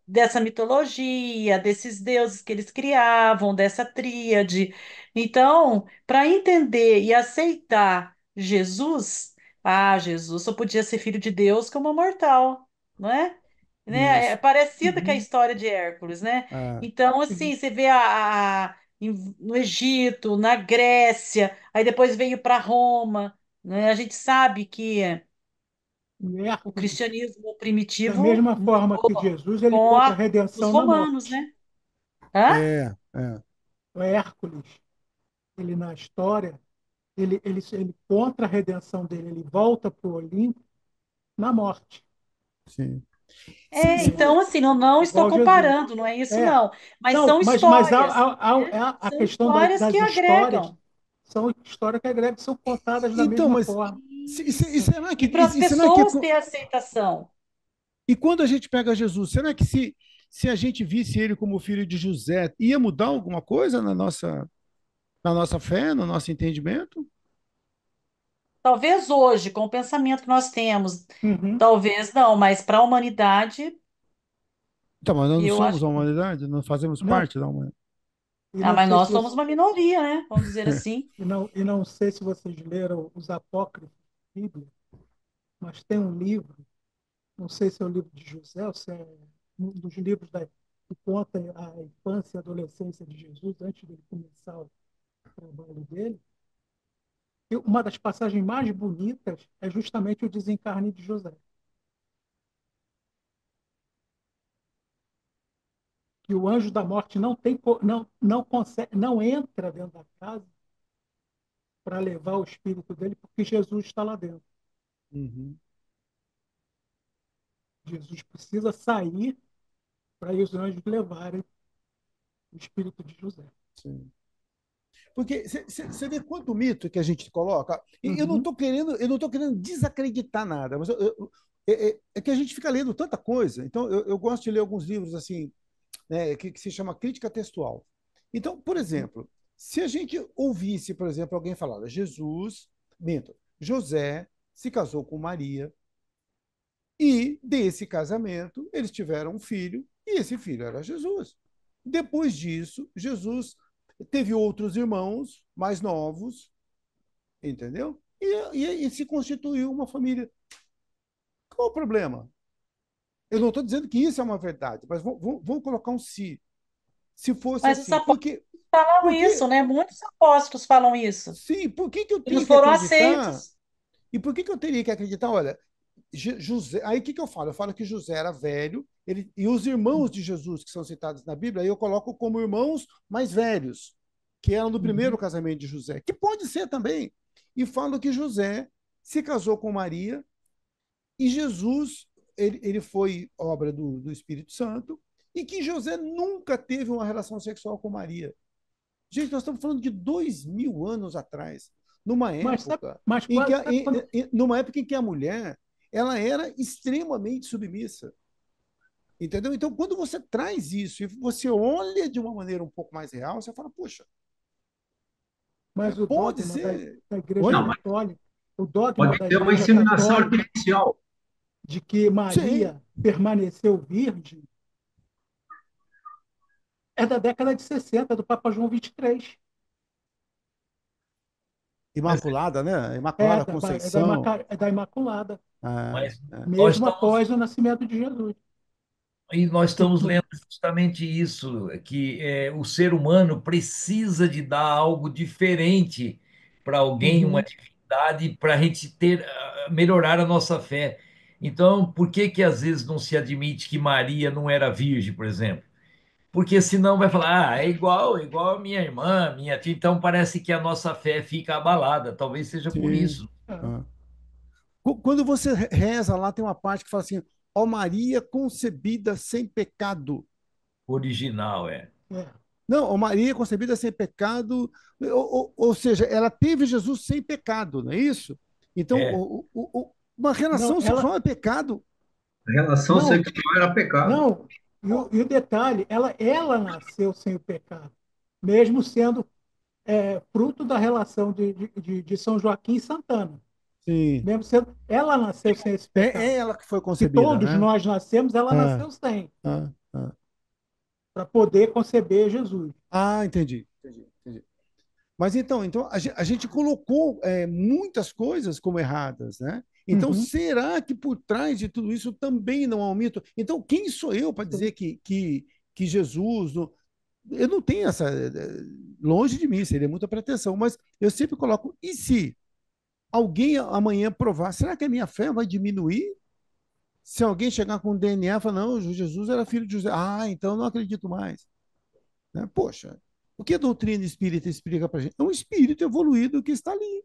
dessa mitologia, desses deuses que eles criavam, dessa tríade. Então, para entender e aceitar Jesus, Ah, Jesus só podia ser filho de Deus como mortal, não é? Né? É Isso. parecida com a Uhum. história de Hércules, né? Ah, Então, Sim. assim, você vê no Egito, na Grécia, aí depois veio para Roma, né? A gente sabe que E o Hércules, cristianismo da primitivo mesma forma que mudou Jesus, ele com encontra a os redenção na romanos, morte. né? Hã? é. O Hércules, ele na história, ele encontra a redenção dele, ele volta para o Olimpo na morte. Sim. Se, É, se, É, então, assim, não estou igual Jesus. comparando, não é isso, É. não. Mas Não, são mas histórias, né? a São questão histórias que das histórias agregam. são histórias que agregam, são contadas da então, mesma mas forma. e Isso. será que, E para as e será que pessoas ter aceitação. e quando a gente pega Jesus, será que se a gente visse ele como filho de José, ia mudar alguma coisa na nossa fé, no nosso entendimento? Talvez hoje, com o pensamento que nós temos, Uhum. talvez não, mas para a humanidade, Então, mas nós não eu somos acho. a humanidade, não fazemos Não, parte da humanidade. e Ah, não mas sei se nós somos você, uma minoria, né? Vamos dizer assim. e não sei se vocês leram os apócrifos da Bíblia, mas tem um livro, não sei se é o livro de José ou se é um dos livros que conta a infância e adolescência de Jesus antes dele começar o trabalho dele. E uma das passagens mais bonitas é justamente o desencarne de José. Que o anjo da morte não consegue, não entra dentro da casa para levar o espírito dele, porque Jesus está lá dentro. Uhum, Jesus precisa sair para os anjos levarem o espírito de José. sim. Porque você vê quanto mito que a gente coloca. E Uhum, eu não tô querendo desacreditar nada, mas é que a gente fica lendo tanta coisa. Então, eu gosto de ler alguns livros assim, né, que se chama crítica textual. Então, por uhum, exemplo, se a gente ouvisse, por exemplo, alguém falar, olha, José se casou com Maria e desse casamento eles tiveram um filho e esse filho era Jesus. Depois disso, Jesus teve outros irmãos mais novos, entendeu? E se constituiu uma família. Qual o problema? Eu não estou dizendo que isso é uma verdade, mas vamos colocar um si. Se fosse Mas os assim, apóstolos falam isso, porque né? Muitos apóstolos falam isso. sim, por que eu Eles tenho que foram acreditar? aceitos. E por que eu teria que acreditar? Olha, José, aí o que eu falo? Eu falo que José era velho, e os irmãos de Jesus que são citados na Bíblia, aí eu coloco como irmãos mais velhos, que eram do primeiro uhum. casamento de José, que pode ser também. E falo que José se casou com Maria e Jesus, ele foi obra do Espírito Santo, e que José nunca teve uma relação sexual com Maria. Gente, nós estamos falando de 2000 anos atrás, Mas sabe quando. numa época em que a mulher ela era extremamente submissa, entendeu? Então, quando você traz isso e você olha de uma maneira um pouco mais real, você fala, poxa, Mas o pode dogma ser. da Igreja Não, Oi? mas Católica, o dogma pode da ter uma Igreja inseminação Católica artificial. de que Sim, Maria permaneceu virgem é da década de 60 do Papa João 23. Mas, Imaculada, né? Imaculada Conceição. É da Imaculada, Ah, mas ah, nós mesmo estamos após o nascimento de Jesus. E nós No- estamos no- lendo justamente isso, que o ser humano precisa de dar algo diferente para alguém, uma Uhum. divindade, para a gente ter, melhorar a nossa fé. Então, por que que às vezes não se admite que Maria não era virgem, por exemplo? Porque senão vai falar, igual a minha irmã, minha tia, então parece que a nossa fé fica abalada. Talvez seja por sim. isso. É, Ah. Quando você reza lá, tem uma parte que fala assim: Ó Maria concebida sem pecado. Original, é. é. Não, ó Maria concebida sem pecado, ou seja, ela teve Jesus sem pecado, não é isso? Então, É. uma Não, relação sexual é pecado. A relação não, sexual era pecado. não. E o detalhe, ela nasceu sem o pecado, mesmo sendo fruto da relação de São Joaquim e Santana. Sim. Mesmo sendo, ela nasceu sem esse É pecado. ela que foi Que concebida, todos né? nós nascemos, ela Ah, nasceu sem, ah, ah. para poder conceber Jesus. Ah, entendi. Mas então a gente colocou muitas coisas como erradas, né? Então, Uhum. será que por trás de tudo isso também não há um mito? Então, quem sou eu para dizer Sim. que Jesus. Eu não tenho essa. Longe de mim, seria muita pretensão, mas eu sempre coloco: e se alguém amanhã provar, será que a minha fé vai diminuir? Se alguém chegar com DNA e falar: não, Jesus era filho de José, então eu não acredito mais. Né? Poxa, o que a doutrina espírita explica para a gente? É um espírito evoluído que está ali.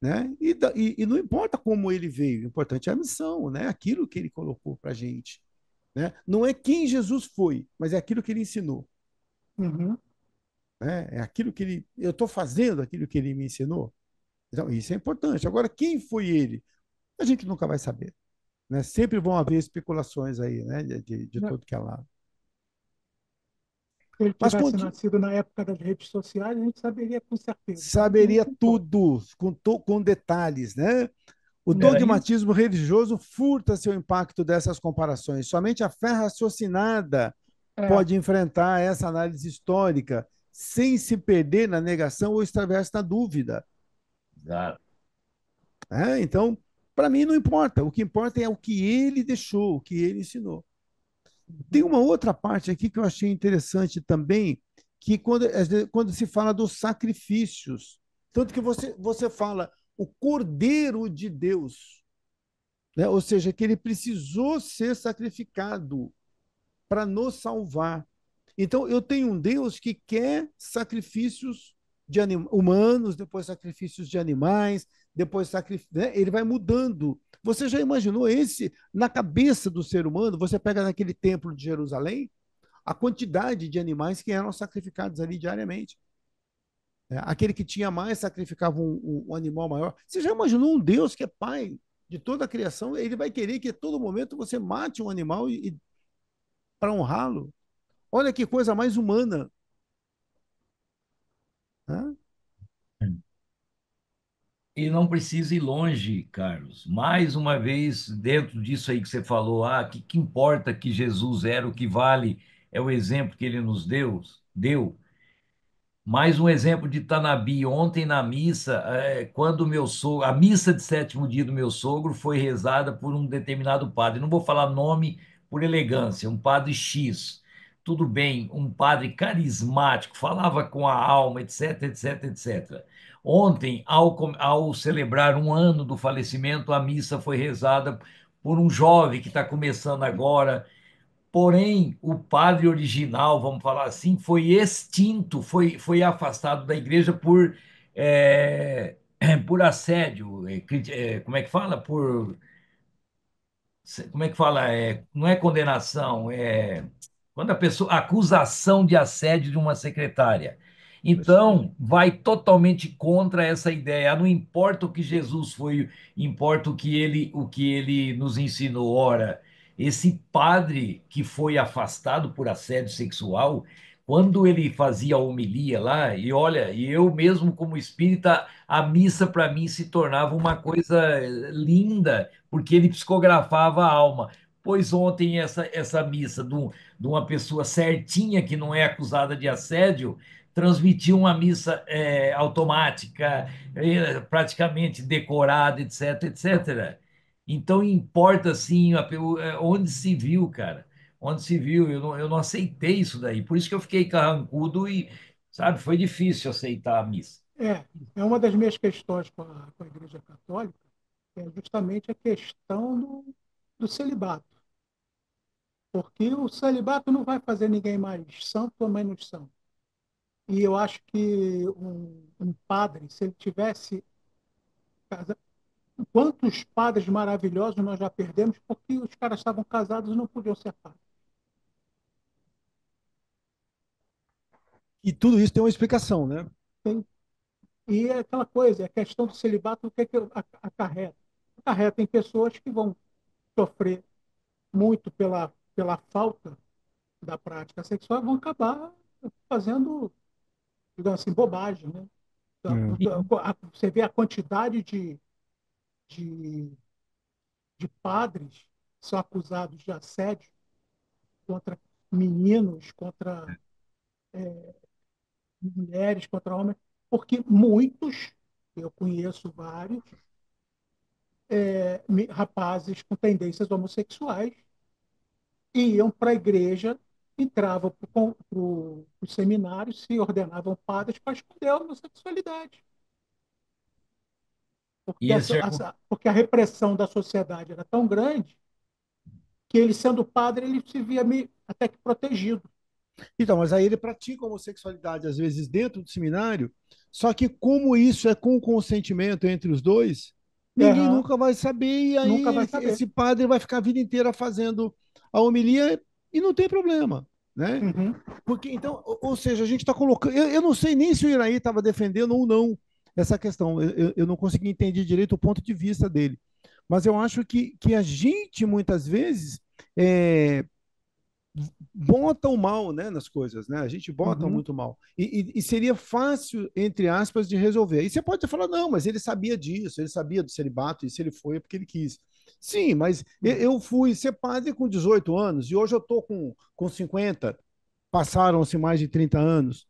Né? E não importa como ele veio, o importante é a missão, né? Aquilo que ele colocou para a gente. Né? Não é quem Jesus foi, mas é aquilo que ele ensinou. Uhum. Né? É aquilo que ele. Eu estou fazendo aquilo que ele me ensinou. Então, isso é importante. Agora, quem foi ele? A gente nunca vai saber. Né? Sempre vão haver especulações aí, né? De Né? todo que é lado. Se ele Mas tivesse nascido na época das redes sociais, a gente saberia com certeza, mas não saberia importa. tudo, com detalhes, né? O É, Peraí, dogmatismo religioso furta seu impacto dessas comparações. Somente a fé raciocinada é, pode enfrentar essa análise histórica sem se perder na negação ou extraverso na dúvida. exato. Né? Então, para mim, não importa. O que importa é o que ele deixou, o que ele ensinou. Tem uma outra parte aqui que eu achei interessante também, que quando se fala dos sacrifícios, tanto que você fala o Cordeiro de Deus, né? Ou seja, que ele precisou ser sacrificado para nos salvar. Então, eu tenho um Deus que quer sacrifícios humanos, depois sacrifícios de animais, depois né? Ele vai mudando. Você já imaginou esse na cabeça do ser humano? Você pega naquele templo de Jerusalém a quantidade de animais que eram sacrificados ali diariamente. Aquele que tinha mais sacrificava um animal maior. Você já imaginou um Deus que é pai de toda a criação? Ele vai querer que a todo momento você mate um animal e para honrá-lo? Olha que coisa mais humana. Né? E não precisa ir longe, Carlos. Mais uma vez, dentro disso aí que você falou, que importa que Jesus era, o que vale é o exemplo que ele nos deu. Mais um exemplo de Tanabi. Ontem na missa, quando meu sogro, a missa de sétimo dia do meu sogro foi rezada por um determinado padre. Não vou falar nome por elegância, um padre X. Tudo bem, um padre carismático, falava com a alma, etc, etc, etc. Ontem, ao celebrar um ano do falecimento, a missa foi rezada por um jovem que está começando agora. Porém, o padre original, vamos falar assim, foi extinto, foi afastado da igreja é, por assédio, como é que fala? Como é que fala? Não é condenação, quando a pessoa, acusação de assédio de uma secretária. Então, vai totalmente contra essa ideia. Não importa o que Jesus foi, importa o que ele nos ensinou. Ora, esse padre que foi afastado por assédio sexual, quando ele fazia a homilia lá, e olha, e eu mesmo como espírita, a missa para mim se tornava uma coisa linda, porque ele psicografava a alma. Pois ontem essa missa de uma pessoa certinha que não é acusada de assédio transmitiu uma missa automática, praticamente decorada, etc, etc. Então importa sim onde se viu, cara, onde se viu. Eu não aceitei isso daí, por isso que eu fiquei carrancudo e, sabe, foi difícil aceitar a missa. é, é uma das minhas questões com a Igreja Católica, é justamente a questão do celibato, porque o celibato não vai fazer ninguém mais santo ou menos santo. E eu acho que um padre, se ele tivesse casa- quantos padres maravilhosos nós já perdemos porque os caras estavam casados e não podiam ser padres. E tudo isso tem uma explicação, né? Tem- E é aquela coisa, a questão do celibato, o que é que acarreta? Acarreta em pessoas que vão sofrer muito pela falta da prática sexual, vão acabar fazendo, digamos assim, bobagem, né? É. Você vê a quantidade de, de padres que são acusados de assédio contra meninos, contra mulheres contra homens, porque muitos, eu conheço vários, rapazes com tendências homossexuais iam para a igreja, entravam para os seminários, se ordenavam padres para esconder a homossexualidade. Porque, Isso é porque a repressão da sociedade era tão grande que ele, sendo padre, ele se via até que protegido. Então, mas aí ele pratica homossexualidade, às vezes, dentro do seminário, só que como isso é com consentimento entre os dois, ninguém Uhum. nunca vai saber, e Nunca vai aí saber. esse padre vai ficar a vida inteira fazendo a homilia e não tem problema, né? Uhum. Porque, então, ou seja, a gente está colocando. Eu não sei nem se o Iraí estava defendendo ou não essa questão. Eu não consegui entender direito o ponto de vista dele. Mas eu acho que a gente, muitas vezes, é, bota o mal, né, nas coisas, né? A gente bota Uhum. muito mal. E seria fácil, entre aspas, de resolver. E você pode falar, não, mas ele sabia disso, ele sabia do celibato, e se ele foi é porque ele quis. Sim, mas eu fui ser padre com 18 anos e hoje eu estou com 50. Passaram-se mais de 30 anos,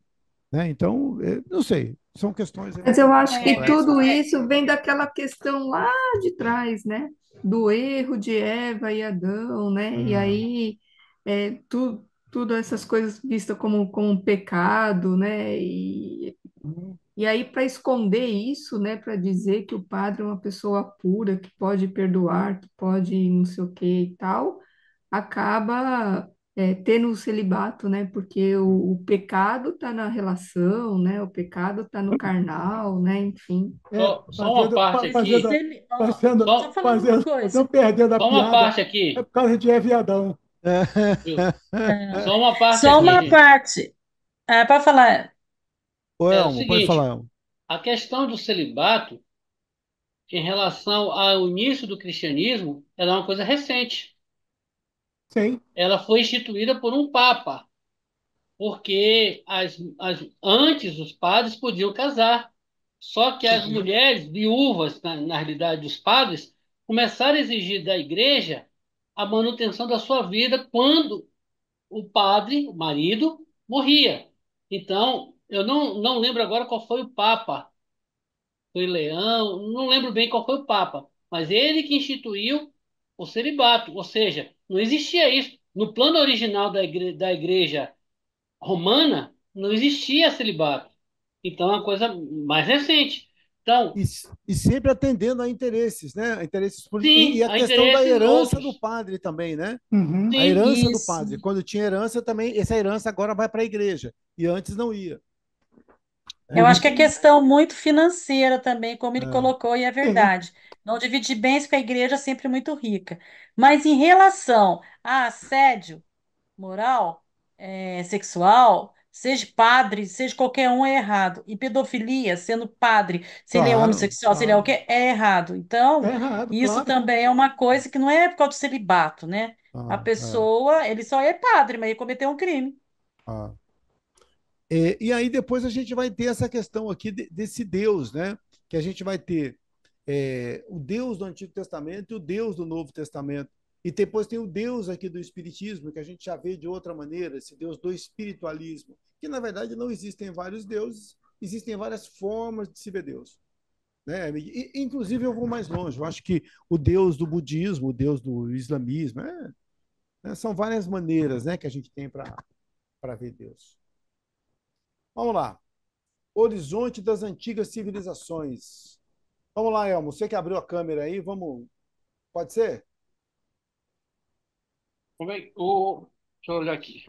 né? Então, não sei, são questões aí um Mas eu pouco acho que É, complexas. tudo isso vem daquela questão lá de trás, né? Do erro de Eva e Adão, né? E aí, tudo essas coisas vistas como um pecado, né? E aí, para esconder isso, né? Para dizer que o padre é uma pessoa pura, que pode perdoar, que pode não sei o que e tal, acaba tendo o celibato, né? Porque o pecado está na relação, né? O pecado está no carnal, né? Enfim. Só uma parte aqui. só falando uma Fazendo, não coisa. perdendo a Só uma piada, parte é aqui. por causa de Eva e Adão. Viu? É, Só uma parte só aqui, uma gente. parte. Para falar. Ô, É o Elmo, pode falar, seguinte, Elmo. a questão do celibato, em relação ao início do cristianismo, ela é uma coisa recente. Sim. Ela foi instituída por um papa, porque antes os padres podiam casar. Só que as Uhum. mulheres viúvas, na realidade dos padres, começaram a exigir da igreja a manutenção da sua vida quando o padre, o marido, morria. Então, eu não lembro agora qual foi o papa. Foi Leão, não lembro bem qual foi o papa, mas ele que instituiu o celibato, ou seja, não existia isso. No plano original da igreja romana, não existia celibato. Então, é uma coisa mais recente. Então, E, e sempre atendendo a interesses, né? Interesses sim, e a há questão da interesses herança do outros. padre também, né? Uhum. A Sim, herança do Isso. padre. Quando tinha herança também, essa herança agora vai para a igreja. E antes não ia. Eu Né? acho que é Uhum. questão muito financeira também, como ele É. colocou, e é Sim. verdade. Não dividir bens com a igreja é sempre muito rica. Mas em relação a assédio moral, sexual, seja padre, seja qualquer um, é errado. E pedofilia, sendo padre, se ele é Claro, homossexual, se ele é o claro. quê, é errado. É Então, errado, isso claro. também é uma coisa que não é por causa do celibato, né? A Ah, é. pessoa, ele só é padre, mas ele cometeu um crime. Ah. E aí depois a gente vai ter essa questão aqui desse Deus, né? Que a gente vai ter o Deus do Antigo Testamento e o Deus do Novo Testamento. E depois tem o Deus aqui do Espiritismo, que a gente já vê de outra maneira, esse Deus do espiritualismo, que na verdade não existem vários deuses, existem várias formas de se ver Deus. Né? Inclusive eu vou mais longe, eu acho que o Deus do budismo, o Deus do islamismo, são várias maneiras, né, que a gente tem para ver Deus. Vamos lá. Horizonte das antigas civilizações. Vamos lá, Elmo. Você que abriu a câmera aí, vamos. Pode ser? Deixa eu olhar aqui.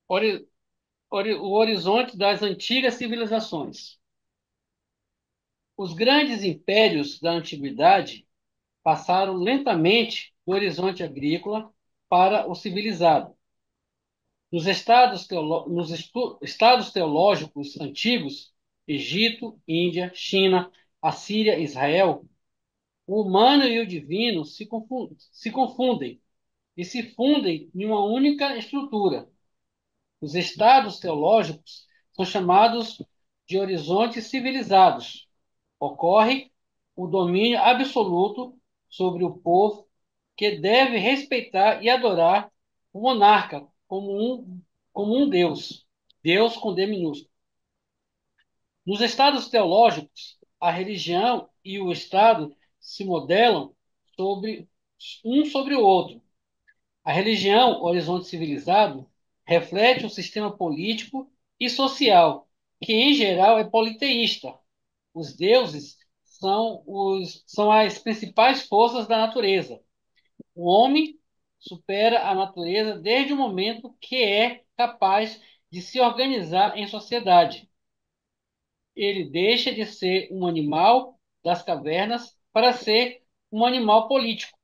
Ori- o horizonte das antigas civilizações. Os grandes impérios da antiguidade passaram lentamente do horizonte agrícola para o civilizado. Nos estados teológicos antigos, Egito, Índia, China, Assíria, Israel, o humano e o divino se confundem e se fundem em uma única estrutura. Os estados teológicos são chamados de horizontes civilizados. Ocorre o domínio absoluto sobre o povo que deve respeitar e adorar o monarca como um deus. Deus com D minúsculo. Nos estados teológicos, a religião e o Estado se modelam sobre um sobre o outro. A religião, horizonte civilizado, reflete um sistema político e social, que em geral é politeísta. Os deuses são as principais forças da natureza. O homem supera a natureza desde o momento que é capaz de se organizar em sociedade. Ele deixa de ser um animal das cavernas para ser um animal político.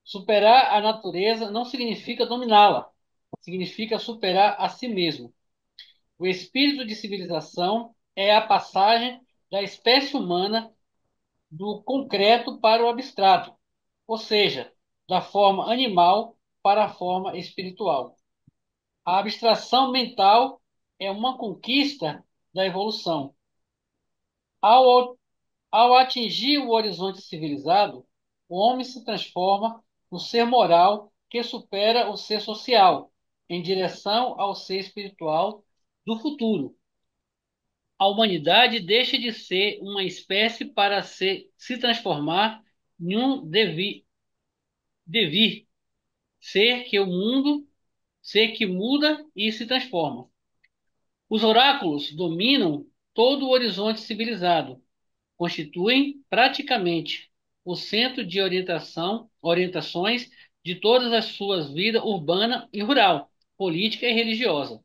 Superar a natureza não significa dominá-la, significa superar a si mesmo. O espírito de civilização é a passagem da espécie humana do concreto para o abstrato, ou seja, da forma animal para a forma espiritual. A abstração mental é uma conquista da evolução. Ao, ao atingir o horizonte civilizado, o homem se transforma no ser moral que supera o ser social, em direção ao ser espiritual do futuro. A humanidade deixa de ser uma espécie para se transformar em um devir, ser que o mundo, ser que muda e se transforma. Os oráculos dominam todo o horizonte civilizado, constituem praticamente o centro de orientações de todas as suas vidas urbana e rural, política e religiosa.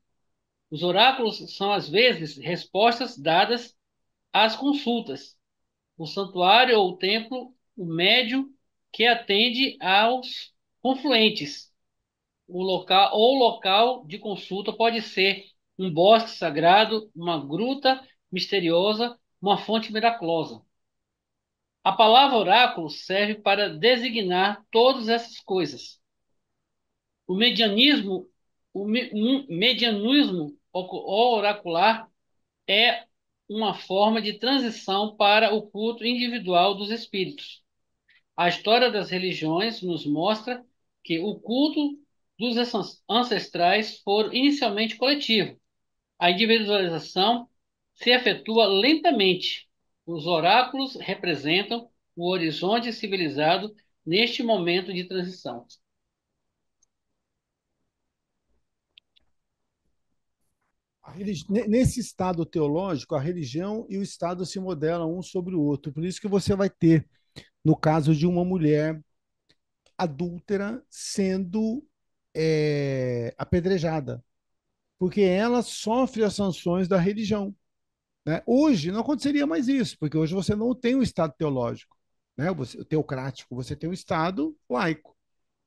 Os oráculos são, às vezes, respostas dadas às consultas. O santuário ou o templo, o médium que atende aos confluentes. O local de consulta pode ser um bosque sagrado, uma gruta misteriosa, uma fonte miraculosa. A palavra oráculo serve para designar todas essas coisas. O medianismo, um medianismo oracular é uma forma de transição para o culto individual dos espíritos. A história das religiões nos mostra que o culto dos ancestrais foi inicialmente coletivo. A individualização se efetua lentamente. Os oráculos representam o horizonte civilizado neste momento de transição. Nesse estado teológico, a religião e o Estado se modelam um sobre o outro. Por isso que você vai ter, no caso de uma mulher adúltera sendo apedrejada, porque ela sofre as sanções da religião. Né? Hoje não aconteceria mais isso, porque hoje você não tem um Estado teológico, né? Teocrático, você tem um Estado laico.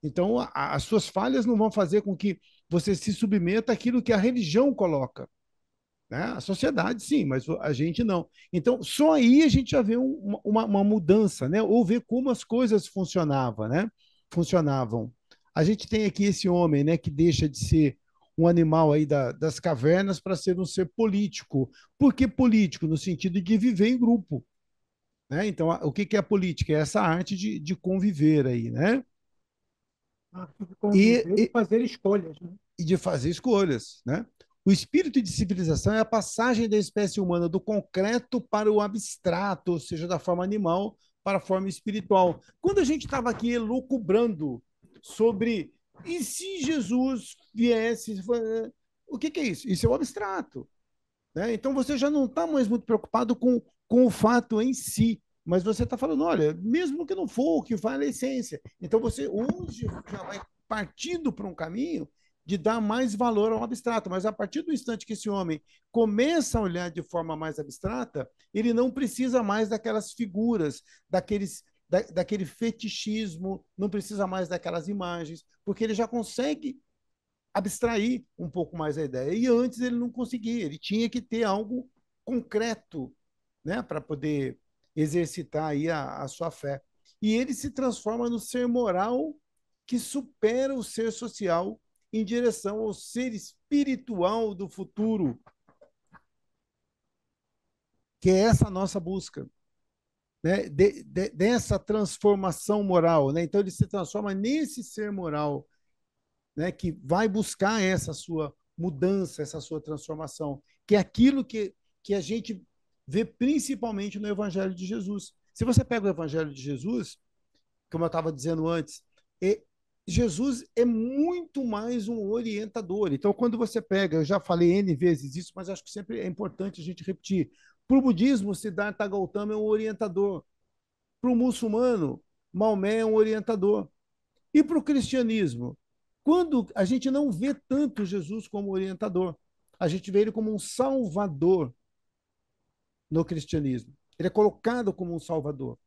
Então, as suas falhas não vão fazer com que você se submeta àquilo que a religião coloca. Né? A sociedade, sim, mas a gente não. Então, só aí a gente já vê uma mudança, né? Ou ver como as coisas funcionavam, né? Funcionavam. A gente tem aqui esse homem, né, que deixa de ser um animal aí das cavernas para ser um ser político. Por que político? No sentido de viver em grupo. Né? Então, o que é a política? É essa arte de conviver aí, né? De conviver e fazer escolhas, né? E de fazer escolhas, né? O espírito de civilização é a passagem da espécie humana do concreto para o abstrato, ou seja, da forma animal para a forma espiritual. Quando a gente estava aqui elucubrando sobre e se Jesus viesse, o que é isso? Isso é o abstrato. Né? Então você já não está mais muito preocupado com o fato em si, mas você está falando, olha, mesmo que não for o que vale a essência. Então você hoje já vai partindo para um caminho de dar mais valor ao abstrato, mas a partir do instante que esse homem começa a olhar de forma mais abstrata, ele não precisa mais daquelas figuras, daquele fetichismo, não precisa mais daquelas imagens, porque ele já consegue abstrair um pouco mais a ideia. E antes ele não conseguia, ele tinha que ter algo concreto, né, para poder exercitar aí a sua fé. E ele se transforma no ser moral que supera o ser social em direção ao ser espiritual do futuro, que é essa nossa busca, né, dessa transformação moral, né? Então ele se transforma nesse ser moral, né, que vai buscar essa sua mudança, essa sua transformação, que é aquilo que a gente vê principalmente no Evangelho de Jesus. Se você pega o Evangelho de Jesus, como eu estava dizendo antes, é, Jesus é muito mais um orientador. Então, quando você pega, eu já falei N vezes isso, mas acho que sempre é importante a gente repetir. Para o budismo, Siddhartha Gautama é um orientador. Para o muçulmano, Maomé é um orientador. E para o cristianismo, quando a gente não vê tanto Jesus como orientador, a gente vê ele como um salvador no cristianismo. Ele é colocado como um salvador.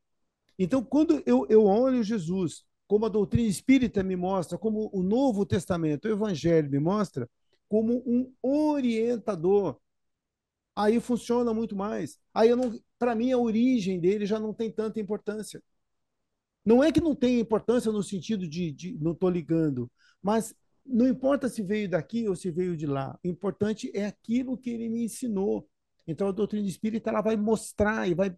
Então, quando eu olho Jesus, como a doutrina espírita me mostra, como o Novo Testamento, o Evangelho me mostra, como um orientador, aí funciona muito mais. Aí eu não, para mim, a origem dele já não tem tanta importância. Não é que não tenha importância no sentido de não estou ligando, mas não importa se veio daqui ou se veio de lá. O importante é aquilo que ele me ensinou. Então, a doutrina espírita ela vai mostrar e vai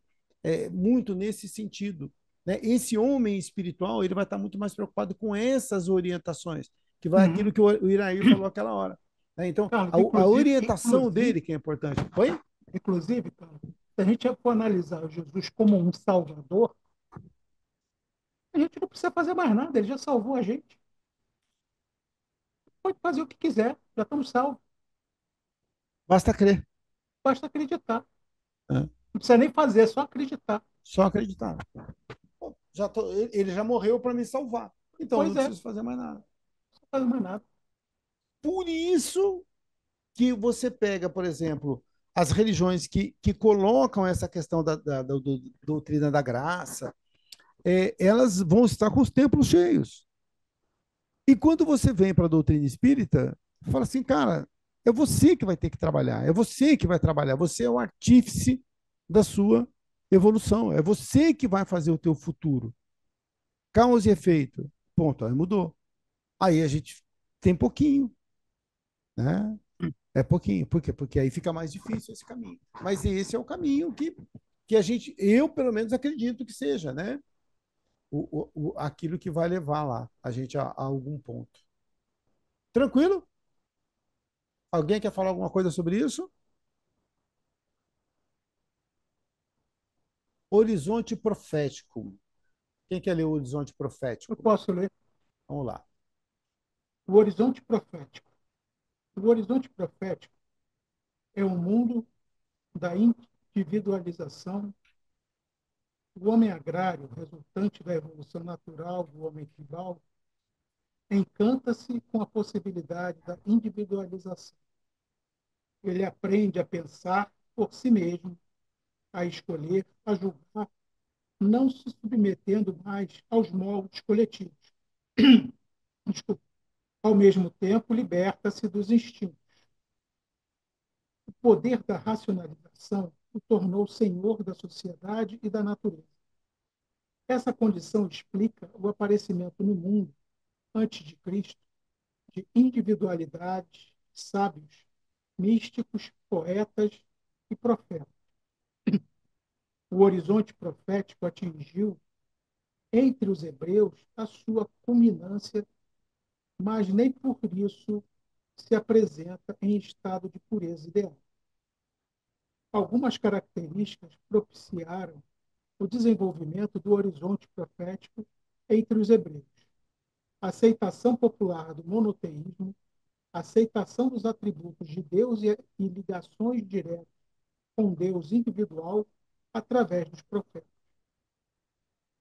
muito nesse sentido. Né? Esse homem espiritual ele vai estar muito mais preocupado com essas orientações, que vai aquilo que o Iraí falou aquela hora. Né? Então, Carlos, a orientação dele que é importante. Oi? inclusive, Carlos, se a gente for analisar Jesus como um salvador, a gente não precisa fazer mais nada, ele já salvou a gente. Pode fazer o que quiser, já estamos salvos. Basta crer. Basta acreditar. Né? Não precisa nem fazer, é só acreditar. Só acreditar. Ele já morreu para me salvar. Então eu Pois não é, preciso fazer mais nada. não faz mais nada. Por isso que você pega, por exemplo, as religiões que colocam essa questão da doutrina da graça, elas vão estar com os templos cheios. E quando você vem para a doutrina espírita, fala assim, cara, é você que vai ter que trabalhar, é você que vai trabalhar, você é o artífice da sua evolução, é você que vai fazer o teu futuro. Causa e efeito. Ponto, aí mudou. Aí a gente tem pouquinho, né? É pouquinho. Por quê? Porque aí fica mais difícil esse caminho. Mas esse é o caminho que a gente, eu pelo menos acredito que seja, né? Aquilo que vai levar lá a gente a algum ponto. Tranquilo? Alguém quer falar alguma coisa sobre isso? Horizonte profético. Quem quer ler o horizonte Eu profético? posso ler Vamos lá. o horizonte profético. O horizonte profético é o mundo da individualização. O homem agrário, resultante da evolução natural do homem tribal, encanta-se com a possibilidade da individualização. Ele aprende a pensar por si mesmo, a escolher, a julgar, não se submetendo mais aos moldes coletivos. Desculpa. Ao mesmo tempo, liberta-se dos instintos. O poder da racionalização o tornou senhor da sociedade e da natureza. Essa condição explica o aparecimento no mundo, antes de Cristo, de individualidades, sábios, místicos, poetas e profetas. O horizonte profético atingiu, entre os hebreus, a sua culminância, mas nem por isso se apresenta em estado de pureza ideal. Algumas características propiciaram o desenvolvimento do horizonte profético entre os hebreus. A aceitação popular do monoteísmo, a aceitação dos atributos de Deus e ligações diretas com Deus individual através dos profetas.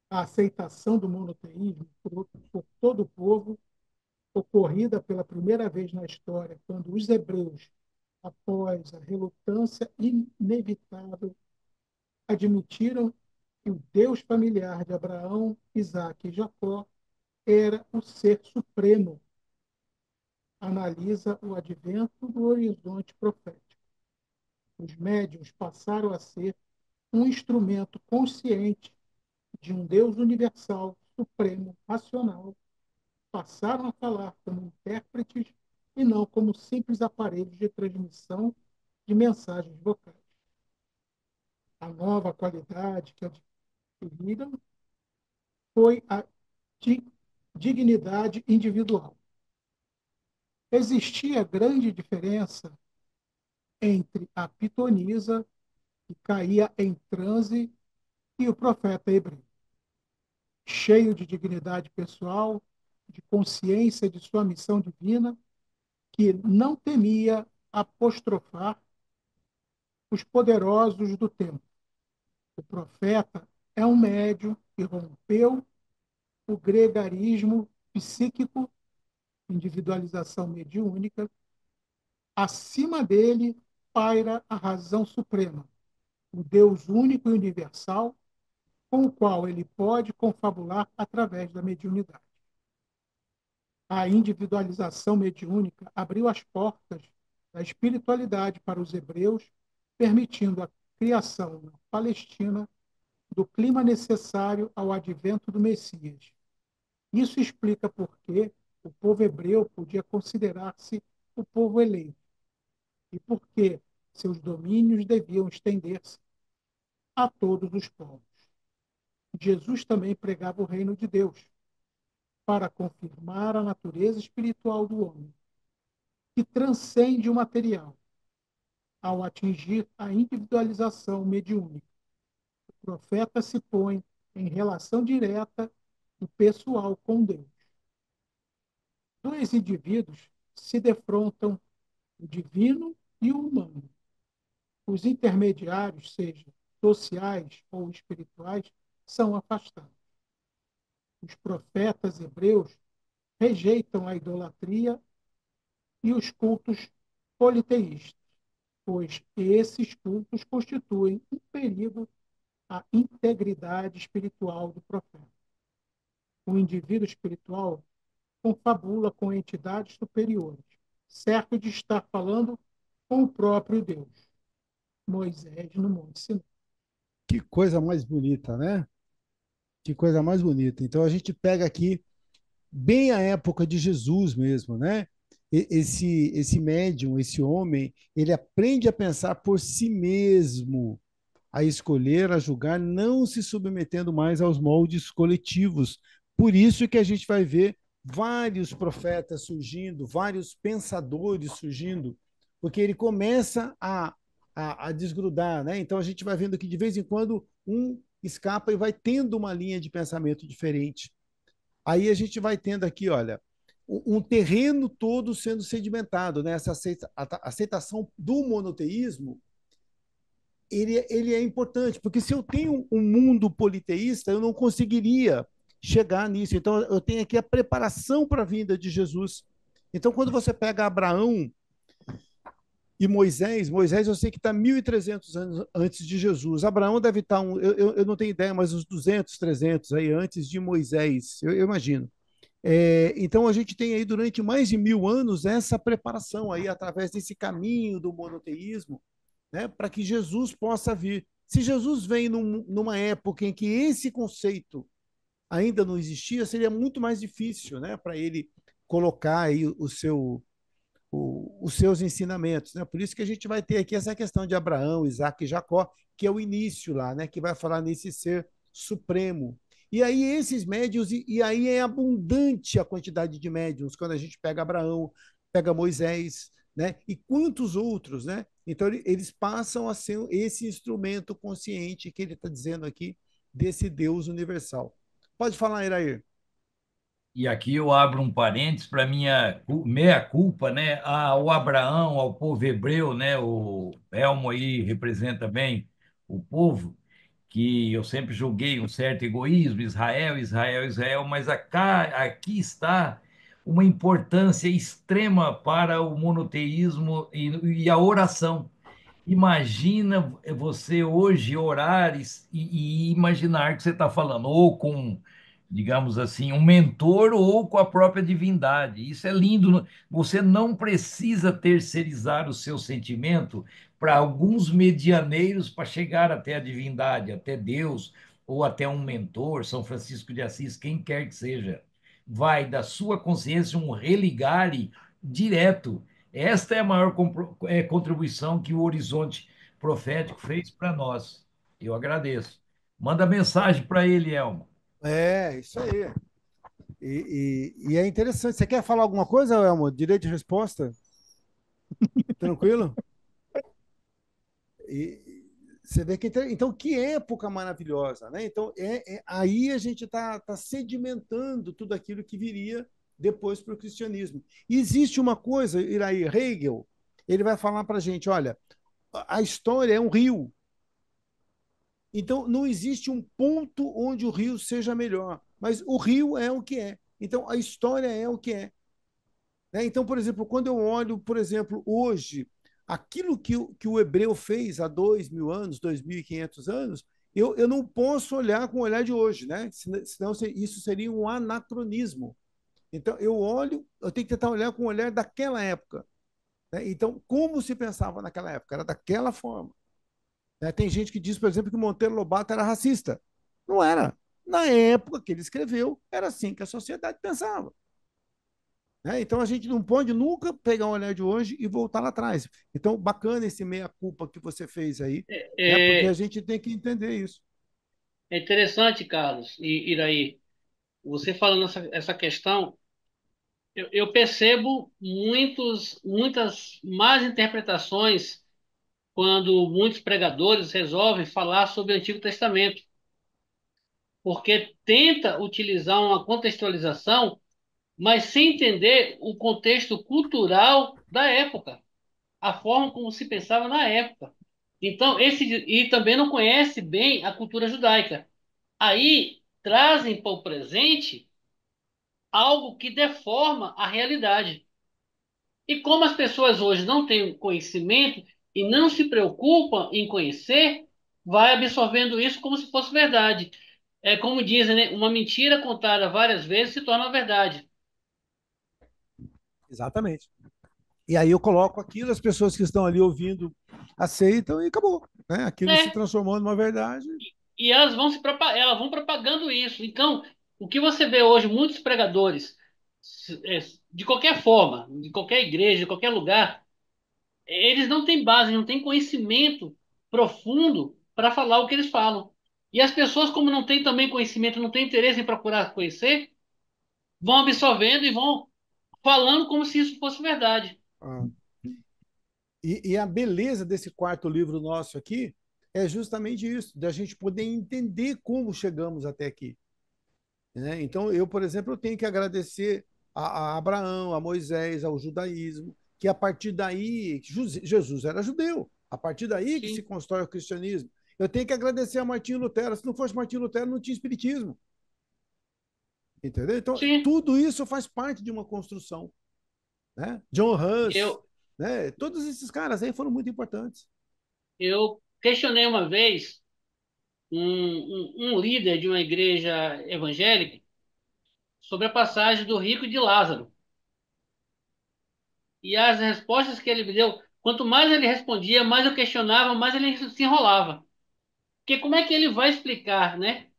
A aceitação do monoteísmo por todo o povo, ocorrida pela primeira vez na história, quando os hebreus, após a relutância inevitável, admitiram que o Deus familiar de Abraão, Isaque e Jacó era o ser supremo. Analisa o advento do horizonte profético. Os médiuns passaram a ser um instrumento consciente de um Deus universal, supremo, racional. Passaram a falar como intérpretes e não como simples aparelhos de transmissão de mensagens vocais. A nova qualidade que adquiriram foi a dignidade individual. Existia grande diferença entre a pitonisa, que caía em transe, e o profeta hebreu, cheio de dignidade pessoal, de consciência de sua missão divina, que não temia apostrofar os poderosos do tempo. O profeta é um médium que rompeu o gregarismo psíquico, individualização mediúnica. Acima dele paira a razão suprema, o Deus único e universal, com o qual ele pode confabular através da mediunidade. A individualização mediúnica abriu as portas da espiritualidade para os hebreus, permitindo a criação na Palestina do clima necessário ao advento do Messias. Isso explica por que o povo hebreu podia considerar-se o povo eleito e por que seus domínios deviam estender-se a todos os povos. Jesus também pregava o reino de Deus para confirmar a natureza espiritual do homem, que transcende o material, ao atingir a individualização mediúnica. O profeta se põe em relação direta e pessoal com Deus. Dois indivíduos se defrontam, o divino e o humano. Os intermediários, seja sociais ou espirituais, são afastados. Os profetas hebreus rejeitam a idolatria e os cultos politeístas, pois esses cultos constituem um perigo à integridade espiritual do profeta. O indivíduo espiritual confabula com entidades superiores, certo de estar falando com o próprio Deus. Moisés no Monte Sinai. Que coisa mais bonita, né? Que coisa mais bonita. Então a gente pega aqui bem a época de Jesus mesmo, né? Esse médium, esse homem, ele aprende a pensar por si mesmo, a escolher, a julgar, não se submetendo mais aos moldes coletivos. Por isso que a gente vai ver vários profetas surgindo, vários pensadores surgindo, porque ele começa a desgrudar, né? Então a gente vai vendo que de vez em quando um escapa e vai tendo uma linha de pensamento diferente. Aí a gente vai tendo aqui, olha, um terreno todo sendo sedimentado, né? Essa aceitação do monoteísmo, ele é importante, porque se eu tenho um mundo politeísta, eu não conseguiria chegar nisso. Então, eu tenho aqui a preparação para a vinda de Jesus. Então, quando você pega Abraão e Moisés, Moisés eu sei que está 1.300 anos antes de Jesus. Abraão deve estar, eu não tenho ideia, mas uns 200, 300 aí antes de Moisés, eu imagino. Então, a gente tem aí durante mais de 1.000 anos essa preparação aí, através desse caminho do monoteísmo, né, para que Jesus possa vir. Se Jesus vem numa época em que esse conceito ainda não existia, seria muito mais difícil, né, para ele colocar aí os seus ensinamentos, né? Por isso que a gente vai ter aqui essa questão de Abraão, Isaac e Jacó, que é o início lá, né, que vai falar nesse ser supremo. E aí esses médios, e aí é abundante a quantidade de médiums, quando a gente pega Abraão, pega Moisés, né? E quantos outros, né? Então eles passam a ser esse instrumento consciente que ele está dizendo aqui desse Deus universal. Pode falar, Irair. E aqui eu abro um parênteses para minha meia-culpa, né? Ao Abraão, ao povo hebreu, né? O Elmo aí representa bem o povo, que eu sempre julguei um certo egoísmo, Israel, Israel, Israel, mas aqui está uma importância extrema para o monoteísmo e a oração. Imagina você hoje orar e imaginar que você está falando ou com, digamos assim, um mentor ou com a própria divindade. Isso é lindo. Você não precisa terceirizar o seu sentimento para alguns medianeiros para chegar até a divindade, até Deus ou até um mentor, São Francisco de Assis, quem quer que seja. Vai da sua consciência um religare direto. Esta é a maior contribuição que o Horizonte Profético fez para nós. Eu agradeço. Manda mensagem para ele, Elmo. Isso aí. E é interessante. Você quer falar alguma coisa, Elmo? Direito de resposta? Tranquilo? E você vê que então que época maravilhosa, né? Então aí a gente está sedimentando tudo aquilo que viria depois para o cristianismo. E existe uma coisa, Iraí Hegel, ele vai falar para a gente, olha, a história é um rio. Então não existe um ponto onde o rio seja melhor, mas o rio é o que é. Então a história é o que é. Né? Então, por exemplo, quando eu olho, por exemplo, hoje, aquilo que o hebreu fez há 2.000 anos, 2.500 anos, eu não posso olhar com o olhar de hoje, né? Senão isso seria um anacronismo. Então, eu olho, eu tenho que tentar olhar com o olhar daquela época. Né? Então, como se pensava naquela época? Era daquela forma. Né? Tem gente que diz, por exemplo, que Monteiro Lobato era racista. Não era. Na época que ele escreveu, era assim que a sociedade pensava. Né? Então a gente não pode nunca pegar o olhar de hoje e voltar lá atrás. Então, bacana esse meia-culpa que você fez aí, né? Porque a É, gente tem que entender isso. é interessante, Carlos, e Iraí, você falando essa questão, eu percebo muitas más interpretações quando muitos pregadores resolvem falar sobre o Antigo Testamento, porque tenta utilizar uma contextualização, mas sem entender o contexto cultural da época, a forma como se pensava na época. Então, e também não conhece bem a cultura judaica. Aí trazem para o presente algo que deforma a realidade. E como as pessoas hoje não têm conhecimento e não se preocupam em conhecer, vai absorvendo isso como se fosse verdade. É como dizem, né? Uma mentira contada várias vezes se torna verdade. Exatamente. E aí eu coloco aquilo, as pessoas que estão ali ouvindo aceitam e acabou. Né? Aquilo se É, transformou numa verdade. e elas vão propagando isso. Então, o que você vê hoje, muitos pregadores, é, de qualquer forma, de qualquer igreja, de qualquer lugar, eles não têm base, não têm conhecimento profundo para falar o que eles falam. E as pessoas, como não têm também conhecimento, não têm interesse em procurar conhecer, vão absorvendo e vão falando como se isso fosse verdade. Ah. E a beleza desse quarto livro nosso aqui é justamente isso, da gente poder entender como chegamos até aqui. Né? Então, eu, por exemplo, eu tenho que agradecer a Abraão, a Moisés, ao judaísmo, que a partir daí, Jesus era judeu, a partir daí que se Sim, constrói o cristianismo. Eu tenho que agradecer a Martinho Lutero, se não fosse Martinho Lutero, não tinha espiritismo. Entendeu? Então, sim. tudo isso faz parte de uma construção. Né? John Hus, Eu, né? Todos esses caras aí foram muito importantes. eu questionei uma vez um líder de uma igreja evangélica sobre a passagem do rico e de Lázaro. E as respostas que ele me deu, quanto mais ele respondia, mais eu questionava, mais ele se enrolava. Porque como é que ele vai explicar, né?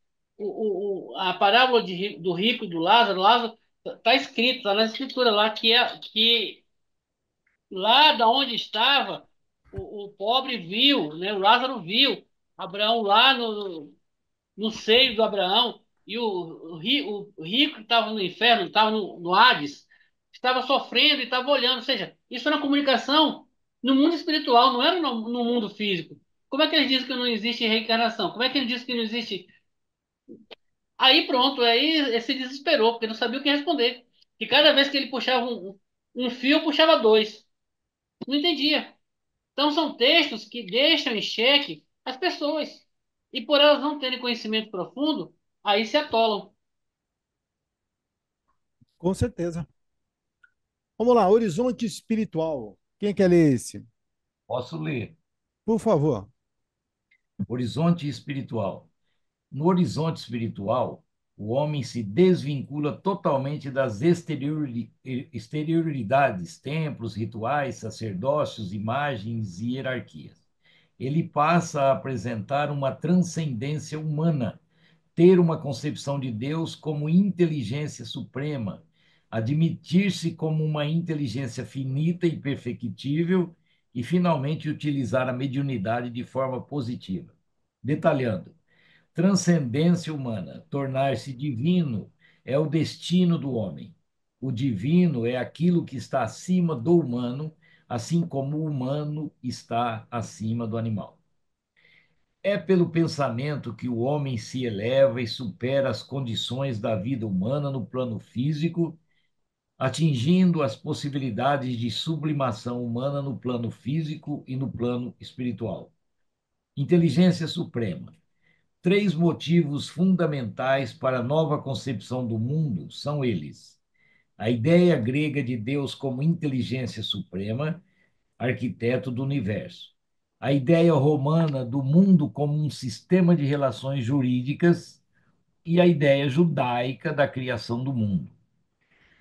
A parábola do rico e do Lázaro, Lázaro está escrito, está na escritura lá, que lá da onde estava, o pobre viu, né? O Lázaro viu Abraão lá no seio do Abraão, e o rico que estava no inferno, estava no Hades, estava sofrendo e estava olhando. Ou seja, isso era comunicação no mundo espiritual, não era no mundo físico. Como é que ele diz que não existe reencarnação? Como é que ele diz que não existe. Aí pronto, aí ele se desesperou, porque não sabia o que responder. E cada vez que ele puxava um fio, puxava dois. Não entendia. Então são textos que deixam em xeque as pessoas. E por elas não terem conhecimento profundo, aí se atolam. Com certeza. Vamos lá, Horizonte Espiritual. Quem quer ler esse? Posso ler. Por favor. Horizonte espiritual. No horizonte espiritual, o homem se desvincula totalmente das exterioridades, templos, rituais, sacerdócios, imagens e hierarquias. Ele passa a apresentar uma transcendência humana, ter uma concepção de Deus como inteligência suprema, admitir-se como uma inteligência finita e perfectível e, finalmente, utilizar a mediunidade de forma positiva. Detalhando, transcendência humana, tornar-se divino, é o destino do homem. O divino é aquilo que está acima do humano, assim como o humano está acima do animal. É pelo pensamento que o homem se eleva e supera as condições da vida humana no plano físico, atingindo as possibilidades de sublimação humana no plano físico e no plano espiritual. Inteligência suprema. Três motivos fundamentais para a nova concepção do mundo são eles: a ideia grega de Deus como inteligência suprema, arquiteto do universo; a ideia romana do mundo como um sistema de relações jurídicas; e a ideia judaica da criação do mundo.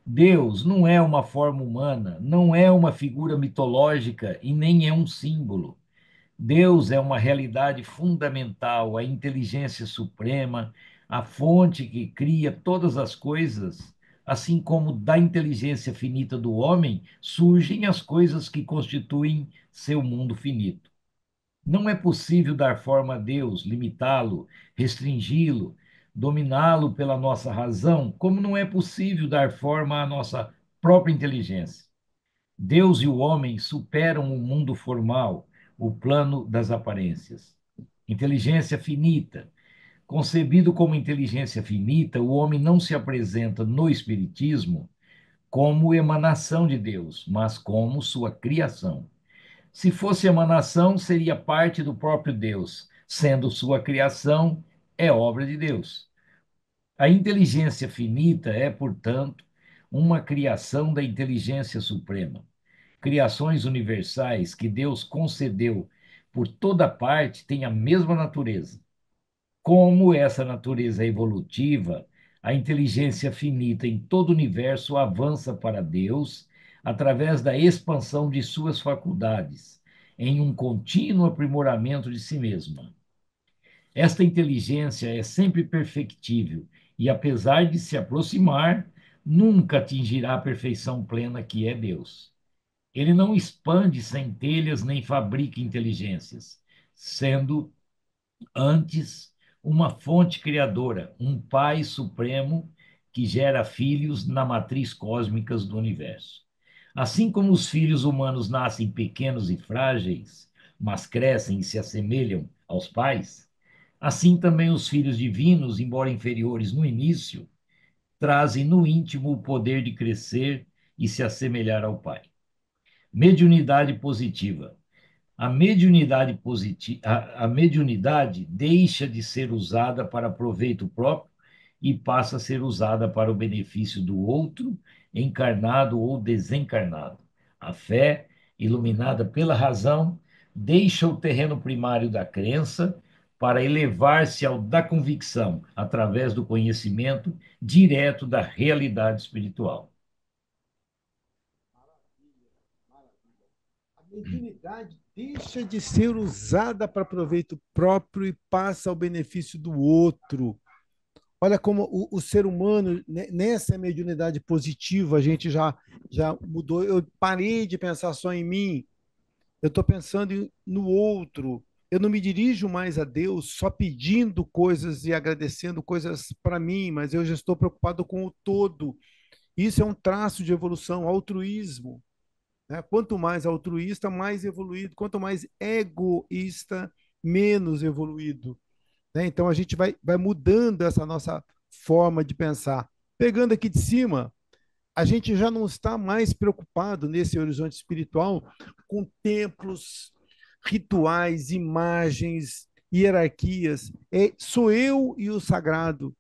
Deus não é uma forma humana, não é uma figura mitológica e nem é um símbolo. Deus é uma realidade fundamental, a inteligência suprema, a fonte que cria todas as coisas, assim como da inteligência finita do homem surgem as coisas que constituem seu mundo finito. Não é possível dar forma a Deus, limitá-lo, restringi-lo, dominá-lo pela nossa razão, como não é possível dar forma à nossa própria inteligência. Deus e o homem superam o mundo formal, o plano das aparências. Inteligência finita. Concebido como inteligência finita, o homem não se apresenta no Espiritismo como emanação de Deus, mas como sua criação. Se fosse emanação, seria parte do próprio Deus, sendo sua criação, é obra de Deus. A inteligência finita é, portanto, uma criação da inteligência suprema. Criações universais que Deus concedeu por toda parte têm a mesma natureza. Como essa natureza é evolutiva, a inteligência finita em todo o universo avança para Deus através da expansão de suas faculdades, em um contínuo aprimoramento de si mesma. Esta inteligência é sempre perfectível e, apesar de se aproximar, nunca atingirá a perfeição plena que é Deus. Ele não expande centelhas nem fabrica inteligências, sendo antes uma fonte criadora, um Pai supremo que gera filhos na matriz cósmica do universo. Assim como os filhos humanos nascem pequenos e frágeis, mas crescem e se assemelham aos pais, assim também os filhos divinos, embora inferiores no início, trazem no íntimo o poder de crescer e se assemelhar ao Pai. Mediunidade positiva. A mediunidade deixa de ser usada para proveito próprio e passa a ser usada para o benefício do outro, encarnado ou desencarnado. A fé, iluminada pela razão, deixa o terreno primário da crença para elevar-se ao da convicção, através do conhecimento direto da realidade espiritual. A mediunidade deixa de ser usada para proveito próprio e passa ao benefício do outro. Olha como o ser humano, nessa mediunidade positiva, a gente já mudou. Eu parei de pensar só em mim, eu estou pensando no outro. Eu não me dirijo mais a Deus só pedindo coisas e agradecendo coisas para mim, mas eu já estou preocupado com o todo. Isso é um traço de evolução, altruísmo. Né? Quanto mais altruísta, mais evoluído. Quanto mais egoísta, menos evoluído. Né? Então a gente vai mudando essa nossa forma de pensar. Pegando aqui de cima, a gente já não está mais preocupado nesse horizonte espiritual com templos, rituais, imagens, hierarquias. Sou eu e o sagrado,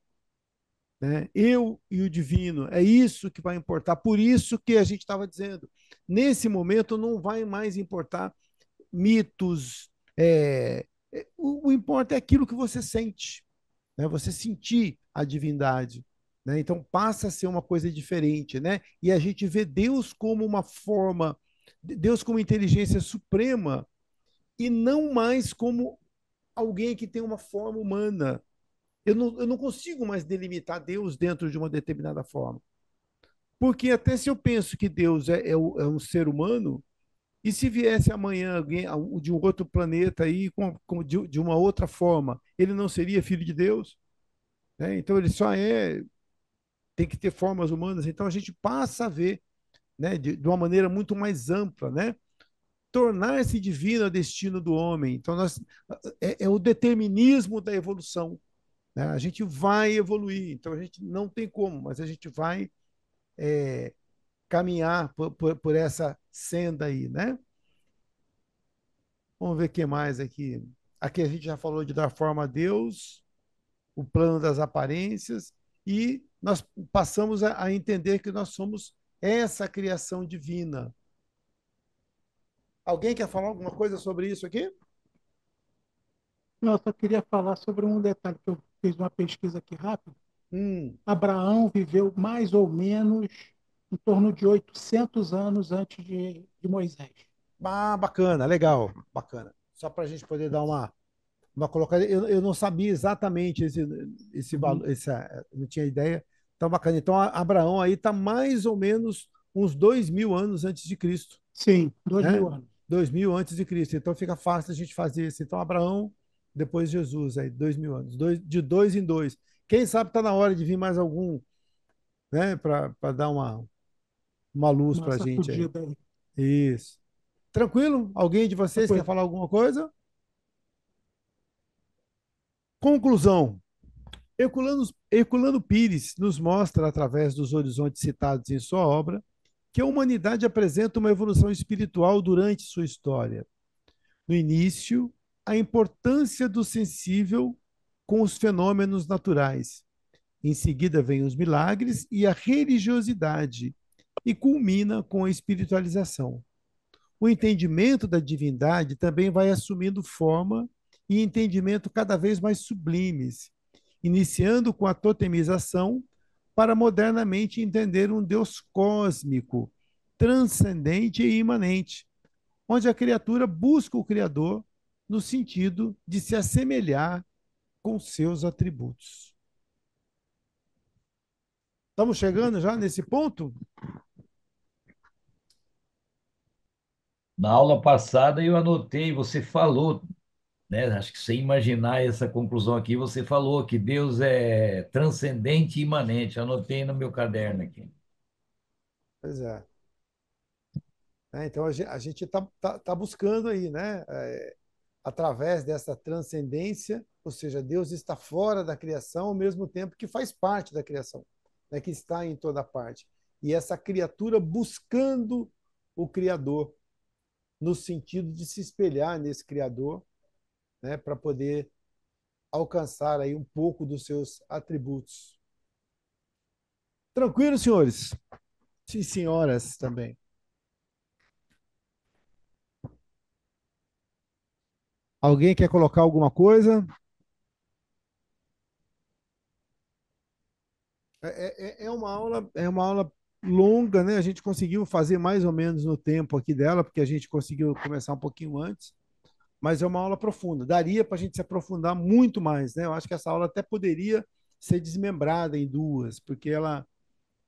né? Eu e o divino. É isso que vai importar. Por isso que a gente estava dizendo, nesse momento não vai mais importar mitos. O importa é aquilo que você sente, né? Você sentir a divindade, né? Então passa a ser uma coisa diferente, né? E a gente vê Deus como uma forma, Deus como inteligência suprema e não mais como alguém que tem uma forma humana. Eu não consigo mais delimitar Deus dentro de uma determinada forma. Porque até se eu penso que Deus é um ser humano, e se viesse amanhã alguém de um outro planeta aí, de uma outra forma, ele não seria filho de Deus? Né? Então ele só é tem que ter formas humanas. Então a gente passa a ver, né, de uma maneira muito mais ampla, né? Tornar-se divino é o destino do homem. Então é o determinismo da evolução, né? A gente vai evoluir, então a gente não tem como, mas a gente vai caminhar por essa senda aí, né? Vamos ver o que mais aqui. Aqui a gente já falou de dar forma a Deus, o plano das aparências, e nós passamos a entender que nós somos essa criação divina. Alguém quer falar alguma coisa sobre isso aqui? Eu só queria falar sobre um detalhe que eu fiz uma pesquisa aqui rápida. Hum, Abraão viveu mais ou menos em torno de 800 anos antes de Moisés. bacana, legal, bacana. Só para a gente poder dar uma colocada. Eu não sabia exatamente esse Uhum. valor, não tinha ideia. Então, bacana. Então, Abraão aí está mais ou menos uns 2.000 anos antes de Cristo, Sim, 2000 né? anos. 2.000 antes de Cristo. Então, fica fácil a gente fazer isso. Então, Abraão, depois Jesus, aí, 2.000 anos. De dois em dois. Quem sabe está na hora de vir mais algum, né? Para dar uma luz Uma para a gente aí. sacudida aí. Isso. Tranquilo? Alguém de vocês quer Tranquilo. falar alguma coisa? Conclusão. Herculano Pires nos mostra, através dos horizontes citados em sua obra, que a humanidade apresenta uma evolução espiritual durante sua história. No início, a importância do sensível com os fenômenos naturais. Em seguida, vêm os milagres e a religiosidade, e culmina com a espiritualização. O entendimento da divindade também vai assumindo forma e entendimento cada vez mais sublimes, iniciando com a totemização para modernamente entender um Deus cósmico, transcendente e imanente, onde a criatura busca o Criador no sentido de se assemelhar com seus atributos. Estamos chegando já nesse ponto? Na aula passada eu anotei, você falou, né? Acho que sem imaginar essa conclusão aqui, você falou que Deus é transcendente e imanente. Anotei no meu caderno aqui. Pois é. Então a gente está buscando aí, né? Através dessa transcendência, ou seja, Deus está fora da criação ao mesmo tempo que faz parte da criação, né? Que está em toda parte. E essa criatura buscando o Criador, no sentido de se espelhar nesse Criador, né? Para poder alcançar aí um pouco dos seus atributos. Tranquilo, senhores? Sim, senhoras também. Alguém quer colocar alguma coisa? É uma aula longa, né? A gente conseguiu fazer mais ou menos no tempo aqui dela, porque a gente conseguiu começar um pouquinho antes, mas é uma aula profunda. Daria para a gente se aprofundar muito mais, né? Eu acho que essa aula até poderia ser desmembrada em duas, porque ela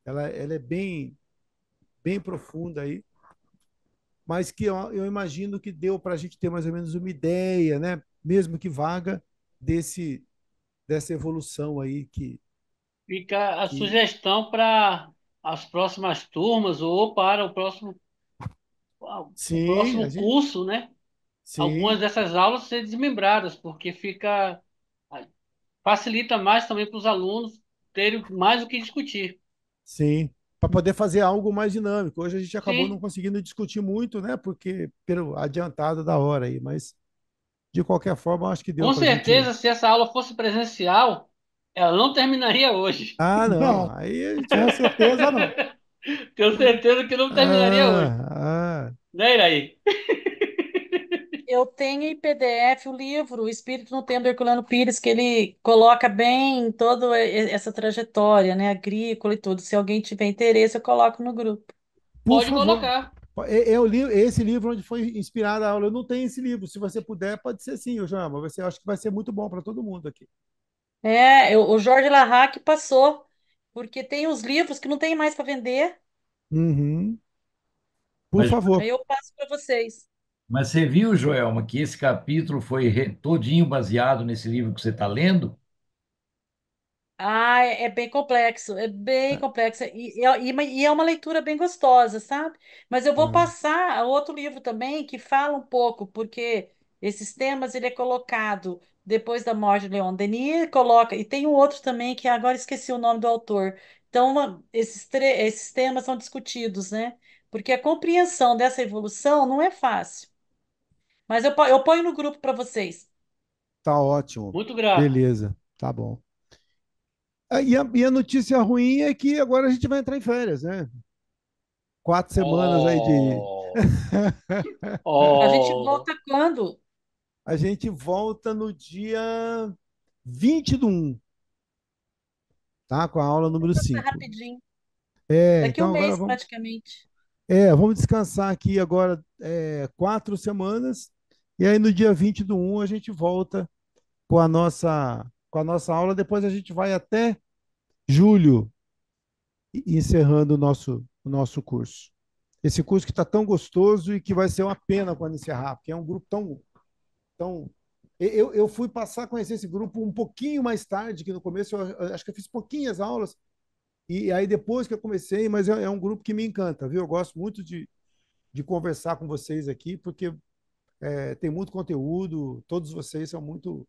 é bem profunda aí, mas que eu imagino que deu para a gente ter mais ou menos uma ideia, né? Mesmo que vaga, dessa evolução aí Fica a que... sugestão para as próximas turmas ou para o Sim, próximo curso, né? Algumas sim, dessas aulas ser desmembradas, porque facilita mais também para os alunos terem mais o que discutir. sim, para poder fazer algo mais dinâmico. Hoje a gente acabou não Sim, conseguindo discutir muito, né? Porque pelo adiantado da hora aí, mas de qualquer forma, eu acho que deu com para a gente. certeza, se essa aula fosse presencial, ela não terminaria hoje. Ah, não. Não, Aí a gente. com certeza não. Tenho certeza que não terminaria hoje. Ah, ah, Né, Iraí? Eu tenho em PDF o livro O Espírito no Tempo, do Herculano Pires, que ele coloca bem toda essa trajetória, né, agrícola e tudo. Se alguém tiver interesse, eu coloco no grupo. por Pode favor. colocar. É esse livro onde foi inspirada a aula. Eu não tenho esse livro. Se você puder, pode ser sim, Joelma. Eu acho que vai ser muito bom para todo mundo aqui. O Jorge Larraque passou, porque tem os livros que não tem mais para vender. Uhum. Por Mas, favor. Aí eu passo para vocês. mas você viu, Joelma, que esse capítulo foi todinho baseado nesse livro que você está lendo? Ah, é bem complexo, é bem complexo. E é uma leitura bem gostosa, sabe? Mas eu vou Ah, passar a outro livro também que fala um pouco, porque esses temas ele é colocado depois da morte de Leon Denis, coloca, e tem um outro também que agora esqueci o nome do autor. Então, esses temas são discutidos, né? Porque a compreensão dessa evolução não é fácil. Mas eu ponho no grupo para vocês. tá ótimo. Muito grato. Beleza, tá bom. E a notícia ruim é que agora a gente vai entrar em férias, né? 4 semanas aí de. Oh, A gente oh. volta quando? A gente volta no dia 20/1, tá? Com a aula número Passa 5. rapidinho. Daqui um Então agora mês, vamos. praticamente. Vamos descansar aqui agora 4 semanas. E aí no dia 20/1 a gente volta com a nossa aula. Depois a gente vai até julho, encerrando o nosso curso. Esse curso que está tão gostoso e que vai ser uma pena quando encerrar, porque é um grupo tão. Eu fui passar a conhecer esse grupo um pouquinho mais tarde, que no começo eu acho que eu fiz pouquinhas aulas, e aí depois que eu comecei, mas é um grupo que me encanta, viu? Eu gosto muito de conversar com vocês aqui, porque tem muito conteúdo, todos vocês são muito,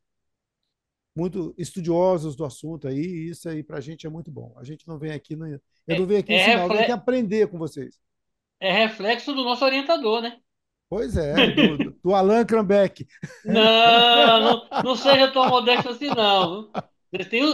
muito estudiosos do assunto aí, e isso aí para a gente é muito bom. A gente não vem aqui, eu não É, venho aqui é, ensinar, eu venho aqui refle- aprender com vocês. é reflexo do nosso orientador, né? Pois é, do Allan Krambeck. Não, não, não seja tão modesto assim, não.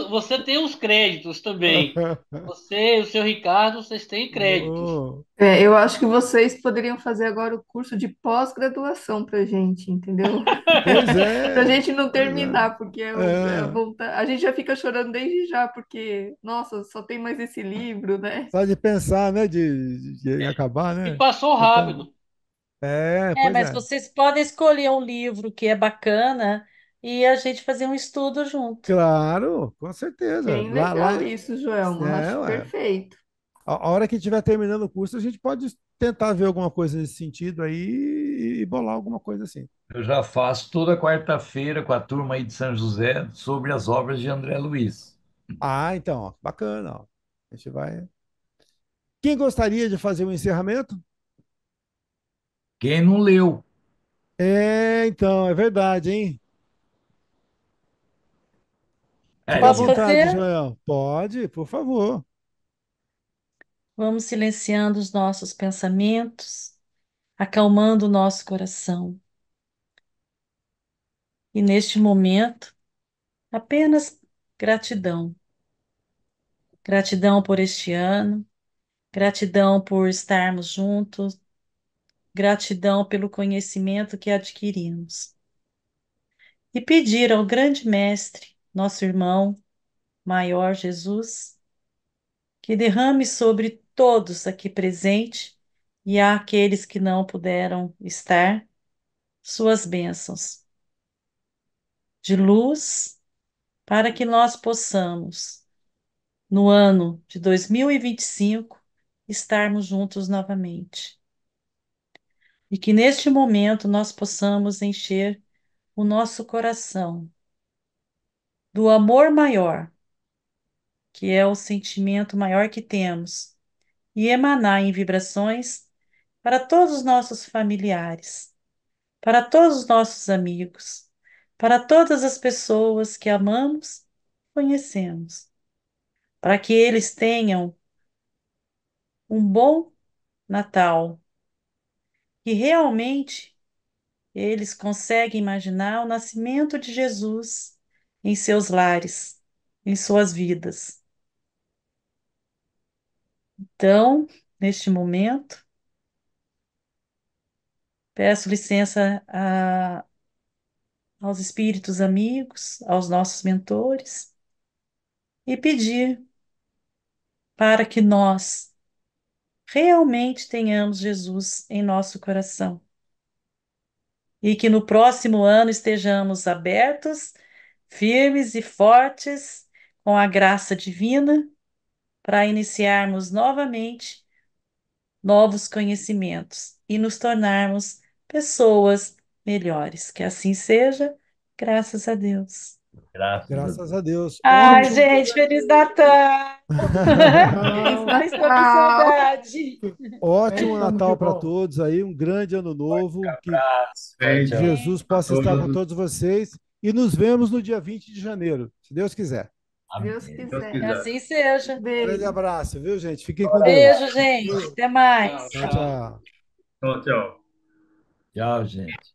Você tem os créditos também. Você e o seu Ricardo, vocês têm créditos. Oh, Eu acho que vocês poderiam fazer agora o curso de pós-graduação para gente, entendeu? pois Para a é, gente não pois é. terminar, porque É, a gente já fica chorando desde já, porque, nossa, só tem mais esse livro, né? só de pensar, né, de acabar, E né? passou Então, rápido. pois Mas é. vocês podem escolher um livro que é bacana e a gente fazer um estudo junto. Claro, com certeza. Bem Lá, legal isso, Joelma. Acho ué. perfeito. A hora que estiver terminando o curso, a gente pode tentar ver alguma coisa nesse sentido aí e bolar alguma coisa assim. Eu já faço toda quarta-feira com a turma aí de São José sobre as obras de André Luiz. Ah, então, ó, bacana, ó. A gente vai. Quem gostaria de fazer o encerramento? Quem não leu? Então, é verdade, hein? Fica à Aí, Posso vontade, fazer? Joel. Pode, por favor. Vamos silenciando os nossos pensamentos, acalmando o nosso coração. E neste momento, apenas gratidão. Gratidão por este ano, gratidão por estarmos juntos, gratidão pelo conhecimento que adquirimos. E pedir ao grande Mestre, nosso irmão maior Jesus, que derrame sobre todos aqui presentes e àqueles que não puderam estar, suas bênçãos de luz, para que nós possamos, no ano de 2025, estarmos juntos novamente. E que neste momento nós possamos encher o nosso coração do amor maior, que é o sentimento maior que temos, e emanar em vibrações para todos os nossos familiares, para todos os nossos amigos, para todas as pessoas que amamos e conhecemos, para que eles tenham um bom Natal, e realmente eles conseguem imaginar o nascimento de Jesus em seus lares, em suas vidas. Então, neste momento, peço licença aos espíritos amigos, aos nossos mentores, e pedir para que nós realmente tenhamos Jesus em nosso coração e que no próximo ano estejamos abertos, firmes e fortes com a graça divina para iniciarmos novamente novos conhecimentos e nos tornarmos pessoas melhores. Que assim seja, graças a Deus. Graças a Deus. Graças a Deus. Ai, Ótimo. gente, Feliz Natal! Ai, estou com Natal. saudade. Ótimo Estamos Natal de para volta. todos aí, um grande ano novo, que Abraço. Bem, Tchau. Jesus a possa estar com todos, todos vocês e nos vemos no dia 20 de janeiro, se Deus quiser. Se Deus Amém. se Deus quiser. Que quiser. assim seja. Grande Beijo. abraço, viu, gente? Fiquem com Deus. Beijo, gente. Até mais. Tchau, tchau. Tchau, tchau. Tchau, gente.